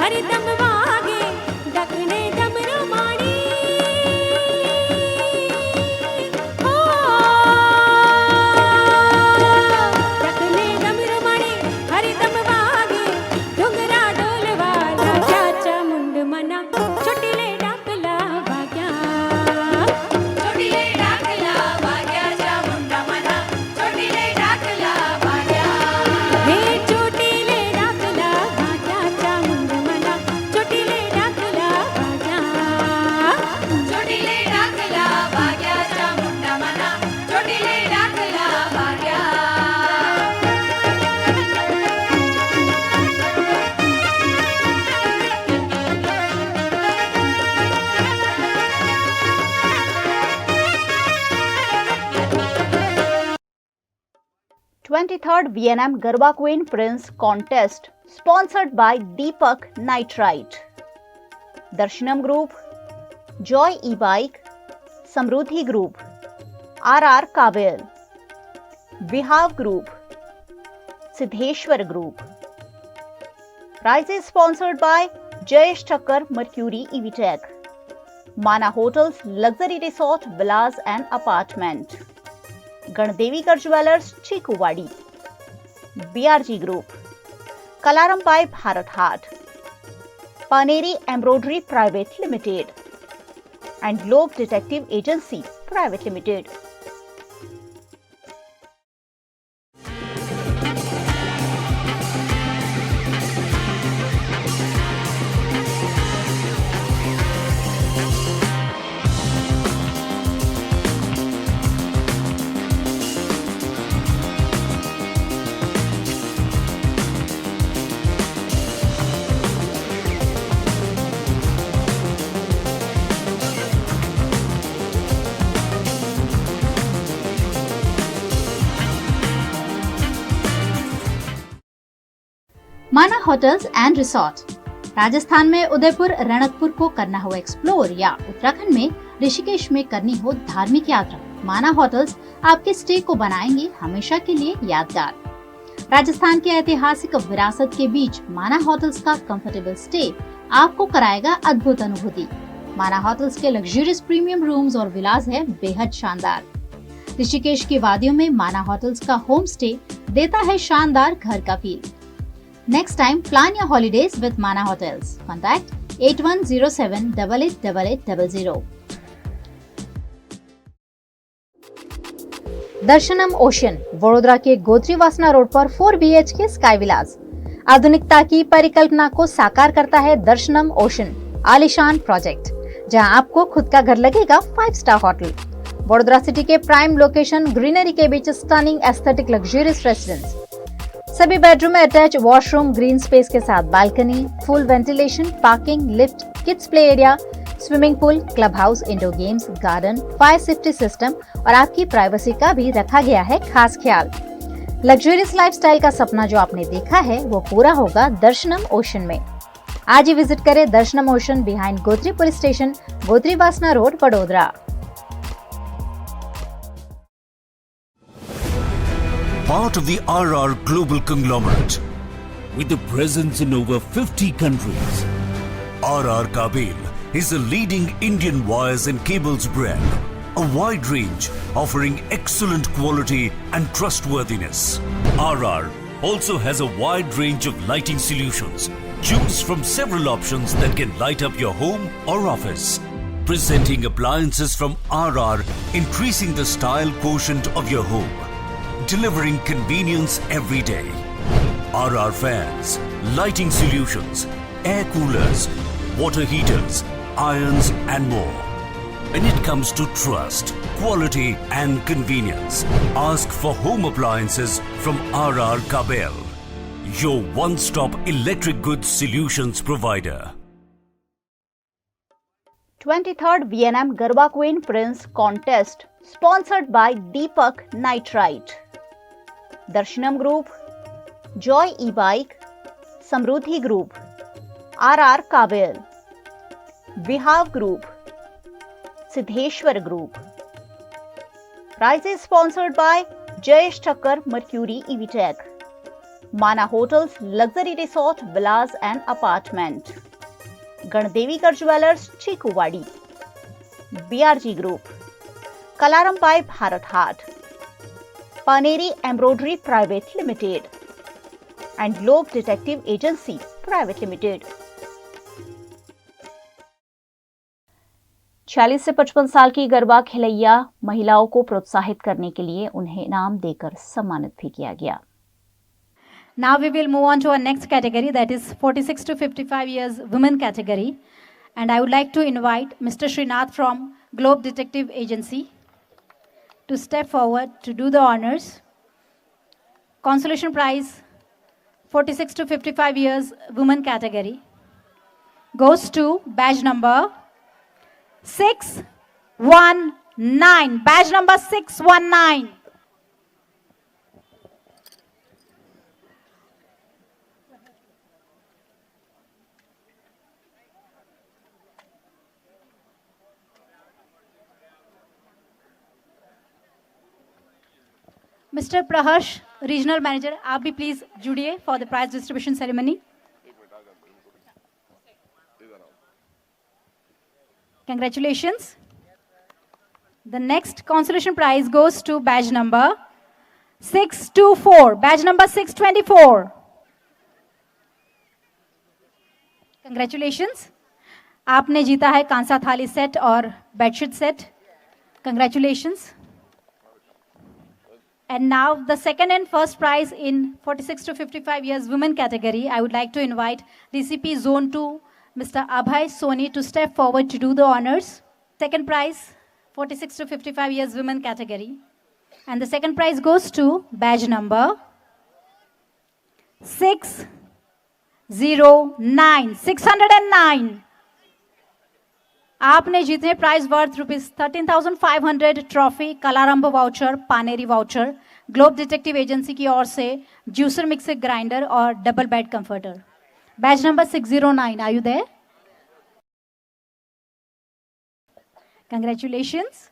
हरिदम वागे डकने डमरू माणी डकने डमरू माणी हरिदम वागे डोंगरा डोलवा चाचा मुंड मना छोटीले डाकला भाग्या छोटीले डाकला भाग्या चा मुंडा मना छोटीले डाकला भाग्या हे छोटीले डाकला भाग्या चा मुंड मना छोटीले डाकला भाग्या छोटीले डाकला भाग्या चा मुंडा मना छोटीले डाकला भाग्या Twenty-third VNM Garba Queen Prince Contest sponsored by Deepak Nitrite, Darshanam Group, Joy E-Bike, Samruddhi Group, RR Kabel, Vihav Group, Siddheshwar Group. Prizes sponsored by Jayesh Thakkar Mercury EVTech, Mana Hotels Luxury Resort Villas and Apartment, Ganadevikar Jewelers Chikuwadi, BRG Group, Kalaram Pai Bharat Haat, Paneri Embroidery Private Limited, and Globe Detective Agency Private Limited. माना hotels and resort. Rajasthan में उदयपुर रणकपुर को करना हो explore या उत्तराखंड में ऋषिकेश में करनी हो धार्मिक यात्रा, माना होटल्स आपके स्टे को बनाएंगे हमेशा के लिए यादगार। राजस्थान के ऐतिहासिक विरासत के बीच माना होटल्स का कंफर्टेबल स्टे आपको कराएगा अद्भुत अनुभूति। माना होटल्स के लग्जरियस प्रीमियम रूम्स और विलास है बेहद शानदार। ऋषिकेश की वादियों में माना होटल्स का होम स्टे देता है शानदार घर का feel. Next time, plan your holidays with Mana Hotels. Contact 8107888800. दर्शनम ओशन, वडोदरा के गोत्री वासना रोड पर 4 BHK स्काई विलास। आधुनिकता की परिकल्पना को साकार करता है दर्शनम ओशन आलीशान प्रोजेक्ट, जहां आपको खुद का घर लगेगा 5 स्टार होटल। वडोदरा सिटी के प्राइम लोकेशन, ग्रीनरी के बीच स्टनिंग एस्थेटिक लग्जरियस रेसिडेंस, सभी बेडरूम में अटैच वॉशरूम, ग्रीन स्पेस के साथ balcony, full ventilation, parking, lift, kids play area, swimming pool, club house, indoor games, garden, fire safety system और आपकी privacy का भी रखा गया है खास ख्याल। लग्जरियस लाइफस्टाइल का सपना जो आपने देखा है वो पूरा होगा दर्शनम ओशन में। आज ही विजिट करें Darshanam ocean behind Gotri police station, Gotri Vasna road, Vadodara. Part of the RR Global Conglomerate, with a presence in over 50 countries, RR Kabel is a leading Indian wires and cables brand, a wide range offering excellent quality and trustworthiness. RR also has a wide range of lighting solutions. Choose from several options that can light up your home or office. Presenting appliances from RR, increasing the style quotient of your home. Delivering convenience every day. RR fans, lighting solutions, air coolers, water heaters, irons and more. When it comes to trust, quality and convenience, ask for home appliances from RR Kabel, your one-stop electric goods solutions provider. 23rd VNM Garba Queen Prince Contest sponsored by Deepak Nitrite, Darshanam Group, Joy E-Bike, Samruddhi Group, RR Kabel, Vihav Group, Siddheshwar Group. Prizes sponsored by Jayesh Thakkar Mercury EVTech, Mana hotels, luxury resort, villas and apartment, Gandevikar jewellers, Chikuwadi, BRG group, Kalaram by Bharat Haat, Paneri embroidery private limited and globe detective agency private limited. 46 से 55 साल की गरबा खिलैया महिलाओं को प्रोत्साहित करने के लिए उन्हें इनाम देकर सम्मानित भी किया गया। Now we will move on to our next category, that is 46 to 55 years women category, and I would like to invite Mr. Srinath from Globe Detective Agency to step forward to do the honors. Consolation prize 46 to 55 years women category goes to badge number 619. Badge number 619. Mr. Praharsh, Regional Manager, आप भी please जुड़िए for the prize distribution ceremony. Congratulations. The next consolation prize goes to badge number 624. Badge number 624. Congratulations. आपने जीता है कांसा थाली set और bedsheet set. Congratulations. And now the second and first prize in 46 to 55 years women category. I would like to invite DCP Zone 2, Mr. Abhay Soni, to step forward to do the honors. Second prize, 46 to 55 years women category. And the second prize goes to badge number 609. 609. आपने जीते prize worth ₹13,500 trophy, Kalarambh voucher, Paneri voucher, globe detective agency की ओर से juicer mixer grinder और double bed comforter. Batch number 609. Are you there? Congratulations.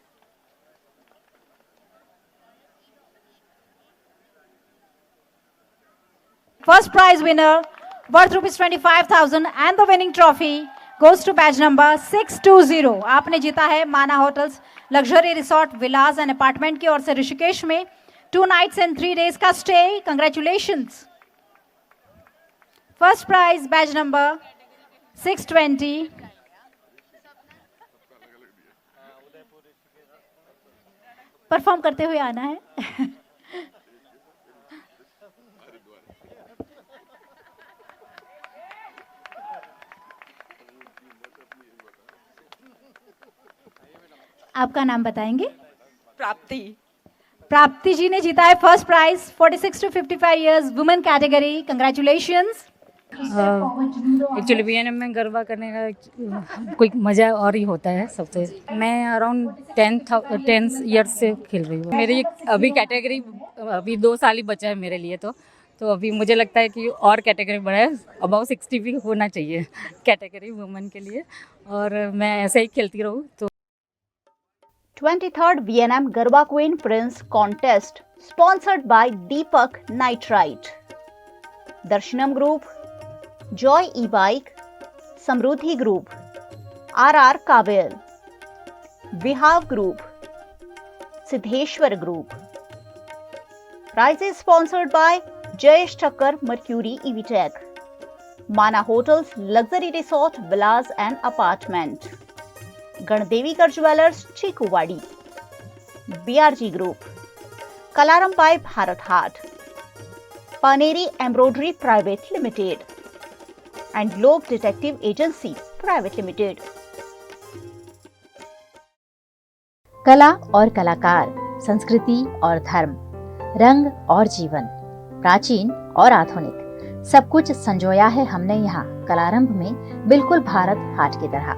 First prize winner worth ₹25,000 and the winning trophy goes to badge number 620. आपने जीता है माना hotels, luxury resort, villas and apartment की ओर से ऋषिकेश में 2 nights and 3 days का stay. Congratulations. First prize batch number 620. Perform करते हुए आना है. आपका नाम बताएंगे? प्राप्ति. प्राप्ति जी ने जीता है first prize 46 to 55 years women category. Congratulations. Actually BNM में गरबा करने का कोई मज़ा और ही होता है सबसे. मैं अराउंड 10 ईयर्स से खेल रही हूँ. मेरी अभी कैटेगरी अभी 2 साल ही बचा है मेरे लिए, तो अभी मुझे लगता है कि और कैटेगरी बढ़ाए, अबाउ 60 भी होना चाहिए कैटेगरी वुमेन के लिए, और मैं ऐसे ही खेलती रहूँ. तो 23rd VNM Garba Queen Prince Contest sponsored by Deepak Nitrite, Darshanam Group, Joy E-Bike, Samruddhi Group, RR Kabil, Vihav Group, Siddheshwar Group. Prizes sponsored by Jayesh Thakkar Mercury EVTech, Mana Hotels, Luxury Resort, Villas and Apartment, Gandevikar jewellers, Chikuwadi, BRG group, Kalaram by Bharat Haat, Paneri embroidery private limited and globe detective agency private limited. कला और कलाकार, संस्कृति और धर्म, रंग और जीवन, प्राचीन और आधुनिक, सब कुछ संजोया है हमने यहाँ कलारंभ में, बिल्कुल भारत हाट की तरह.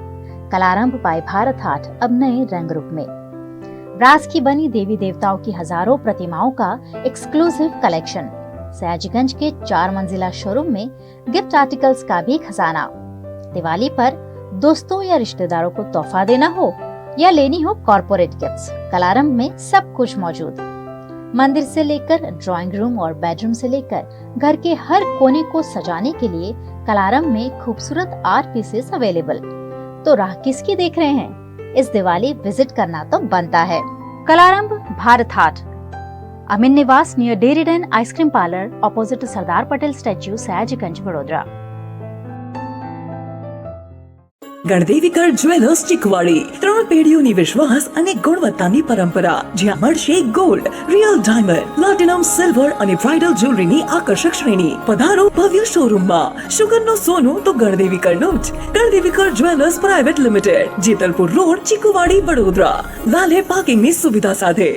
कलारंभ बाय भारत हाट अब नए रंग रूप में. ब्रास की बनी देवी देवताओं की हजारों प्रतिमाओं का एक्सक्लूसिव कलेक्शन. सयाजीगंज के 4 मंजिला शोरूम में गिफ्ट आर्टिकल्स का भी खजाना. दिवाली पर दोस्तों या रिश्तेदारों को तोहफा देना हो या लेनी हो कॉर्पोरेट गिफ्ट्स, कलारंभ में सब कुछ मौजूद. मंदिर से लेकर ड्राइंग रूम और बेडरूम से लेकर घर के हर कोने को सजाने के लिए कलारंभ में खूबसूरत आर्ट पीसेस अवेलेबल। तो राह किसकी देख रहे हैं? इस दिवाली विजिट करना तो बनता है। कलारंभ भारत हाट, अमीन निवास near डेरीडन ice cream parlour, opposite Sardar Patel statue, Sayajiganj, Vadodara. ગણદેવીકર jewellers ચીકવાડી 3 પેઢીઓની વિશ્વાસ અને ગુણવત્તાની પરંપરા, જ્યાં મળશે ગોલ્ડ, રિયલ ડાયમંડ, પ્લાટિનમ, સિલ્વર અને બ્રાઇડલ જ્વેલરીની આકર્ષક શ્રેણી। પધારો ભવ્ય શોરૂમમાં। શુગરનો સોનું તો ગણદેવીકરનું જ। Gandevikar jewellers private limited, Jetalpur road, Chikuwadi, Vadodara. Valet પાર્કિંગની સુવિધા સાથે।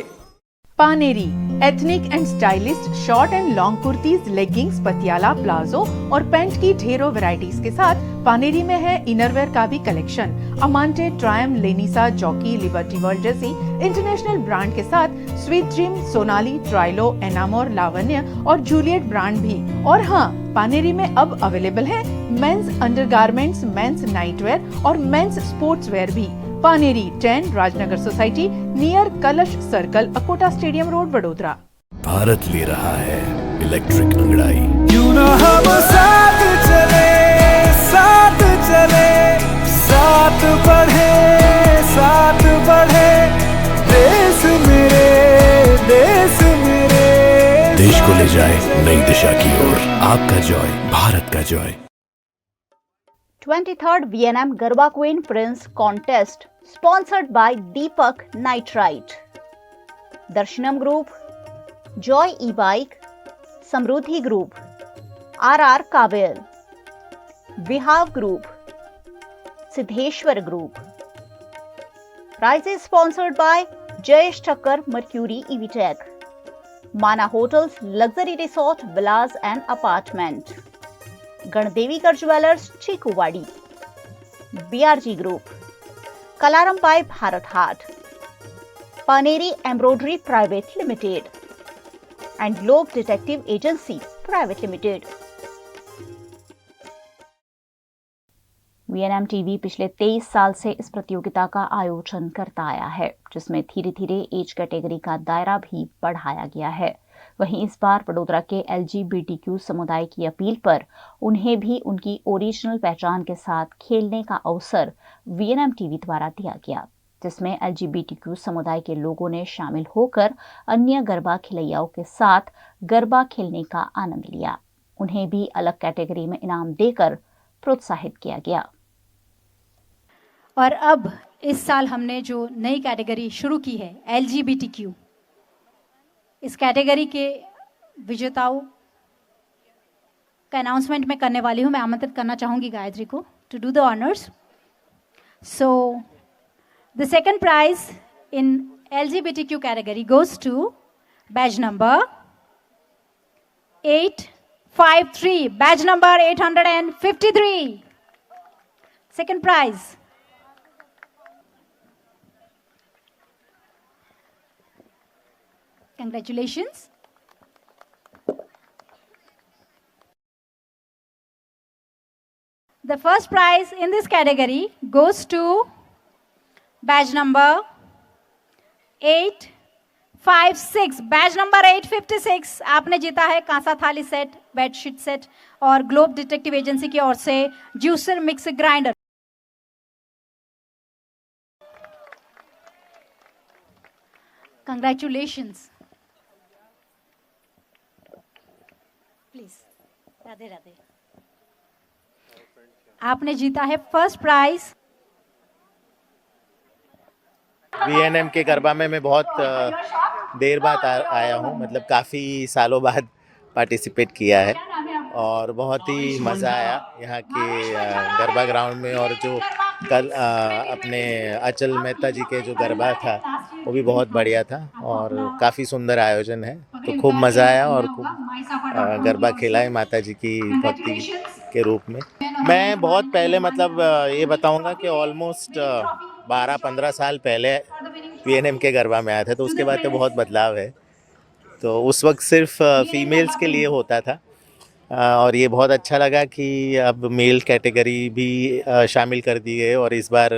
Paneri ethnic and stylist short and long kurtis, leggings, Patiala, palazzo और पैंट की ढेरों वैरायटीज के साथ पानेरी में है इनरवेयर का भी कलेक्शन। अमांटे, ट्रायम, लेनिसा, जॉकी, लिबर्टी वर्ल्ड जैसी इंटरनेशनल ब्रांड के साथ स्वीट ड्रीम, सोनाली, ट्राइलो, एनामोर, लावण्य और जूलियट ब्रांड भी। और हाँ, पानेरी में अब अवेलेबल है मेंस अंडरगारमेंट्स, मेंस नाइटवेयर और मेंस स्पोर्ट्स वेयर भी। पानेरी 10 राजनगर सोसाइटी नियर कलश circle, Akota stadium road, Vadodara. Bharat ले रहा है इलेक्ट्रिक अंगड़ाई। क्यों ना हम साथ चले, साथ चले, साथ बढ़े, साथ बढ़े, देश मेरे, देश मेरे। देश को ले जाए नई दिशा की ओर। आपका जॉय, भारत का Joy. 23rd V&M garba queen prince contest sponsored by Deepak nitrite, Darshanam group, Joy e bike, Samruddhi group, RR कावेल, Vihav group, Siddheshwar group. Prizes sponsored by Jayesh Thakkar, Mercury EVTech, Mana hotels, luxury resort, villas and apartment, Gandevikar jewellers Chikuwadi, BRG group, Kalarambh by Bharat Haat, Paneri embroidery private limited and globe detective agency private limited. V&M TV पिछले 23 साल से इस प्रतियोगिता का आयोजन करता आया है, जिसमें धीरे धीरे एज कैटेगरी का दायरा भी बढ़ाया गया है। वहीं इस बार वडोदरा के LGBTQ समुदाय की अपील पर उन्हें भी उनकी ओरिजिनल पहचान के साथ खेलने का अवसर V&M टीवी द्वारा दिया गया, जिसमें LGBTQ समुदाय के लोगों ने शामिल होकर अन्य गरबा खिलैयाओं के साथ गरबा खेलने का आनंद लिया। उन्हें भी अलग कैटेगरी में इनाम देकर प्रोत्साहित किया गया। और अब इस साल हमने जो नई कैटेगरी शुरू की है LGBTQ, इस कैटेगरी के विजेताओं का अनाउंसमेंट मैं करने वाली हूं। मैं आमंत्रित करना चाहूंगी गायत्री को to do the honours. So the second prize in LGBTQ category goes to batch number 853, batch number 853, second prize. Congratulations. The first prize in this category goes to badge number 856, batch number 856। आपने जीता है कांसा थाली set, bedsheet set और globe detective agency की ओर से juicer mix grinder. Congratulations. Please, Radhe Radhe. आपने जीता है फर्स्ट प्राइज। V&M के गरबा में मैं बहुत देर बाद आया हूँ, मतलब काफ़ी सालों बाद पार्टिसिपेट किया है और बहुत ही मज़ा आया यहाँ के गरबा ग्राउंड में। और जो कल अपने अचल मेहता जी के जो गरबा था वो भी बहुत बढ़िया था और काफ़ी सुंदर आयोजन है, तो खूब मज़ा आया और खूब गरबा खेला है माता जी की भक्ति के रूप में। मैं बहुत पहले, मतलब ये बताऊंगा कि ऑलमोस्ट 12-15 साल पहले V&M के गरबा में आया था, तो उसके बाद तो बहुत बदलाव है। तो उस वक्त सिर्फ फीमेल्स के लिए होता था, और ये बहुत अच्छा लगा कि अब मेल कैटेगरी भी शामिल कर दी गई और इस बार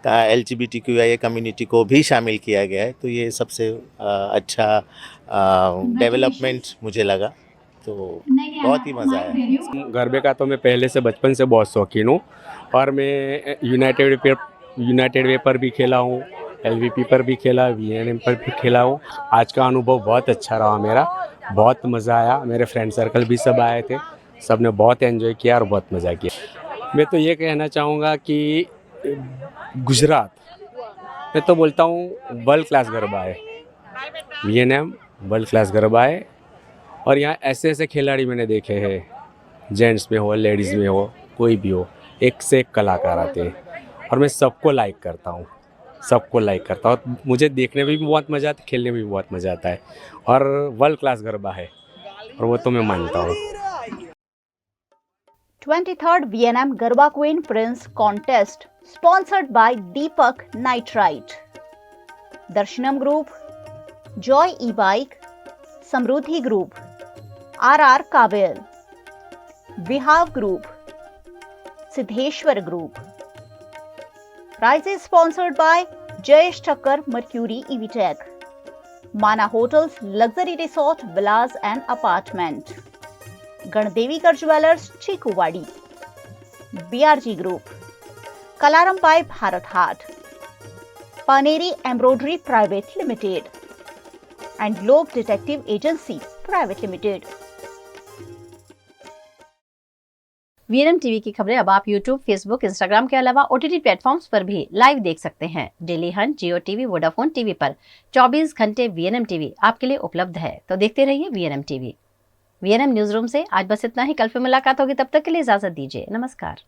LGBTQIA कम्युनिटी को भी शामिल किया गया है, तो ये सबसे अच्छा डेवलपमेंट मुझे लगा, तो बहुत ही मज़ा आया। गरबे का तो मैं पहले से बचपन से बहुत शौकीन हूँ और मैं यूनाइटेड वे पर भी खेला हूँ, LVP पर भी खेला, VNM पर भी खेला हूँ। आज का अनुभव बहुत अच्छा रहा मेरा, बहुत मज़ा आया। मेरे फ्रेंड सर्कल भी सब आए थे, सब ने बहुत एंजॉय किया और बहुत मज़ा किया। मैं तो ये कहना चाहूँगा कि गुजरात, मैं तो बोलता हूँ वर्ल्ड क्लास गरबा है, VNM वर्ल्ड क्लास गरबा है। और यहाँ ऐसे ऐसे खिलाड़ी मैंने देखे हैं, जेंट्स में हो, लेडीज़ में हो, कोई भी हो, एक से एक कलाकार आते हैं और मैं सबको लाइक करता हूँ, सबको लाइक करता हूँ। मुझे देखने में भी बहुत मज़ा आता है, खेलने में भी बहुत मज़ा आता है और वर्ल्ड क्लास गरबा है और वो तो मैं मानता हूँ। 23rd VNM Garba Queen Prince Contest sponsored by Deepak Nitrite, Darshanam Group, Joy E-Bike, Samruddhi Group, RR Kabel, Vihav Group, Siddheshwar Group. Prizes sponsored by Jayesh Thakkar Mercury EVTech, Mana Hotels Luxury Resort Villas and Apartment, Gandevikar Jewellers Chikuvadi, BRG Group, Kalaram by Bharat Hat, Paneri Embroidery Private Limited and Globe Detective Agency Private Limited. VNM TV की खबरें अब आप YouTube, Facebook, Instagram के अलावा OTT platforms पर भी live देख सकते हैं। डेली हंट, जियो टीवी, वोडाफोन टीवी पर 24 घंटे VNM टीवी आपके लिए उपलब्ध है, तो देखते रहिए VNM TV. VNM news room से आज बस इतना ही। कल फिर मुलाकात होगी, तब तक के लिए इजाजत दीजिए। नमस्कार।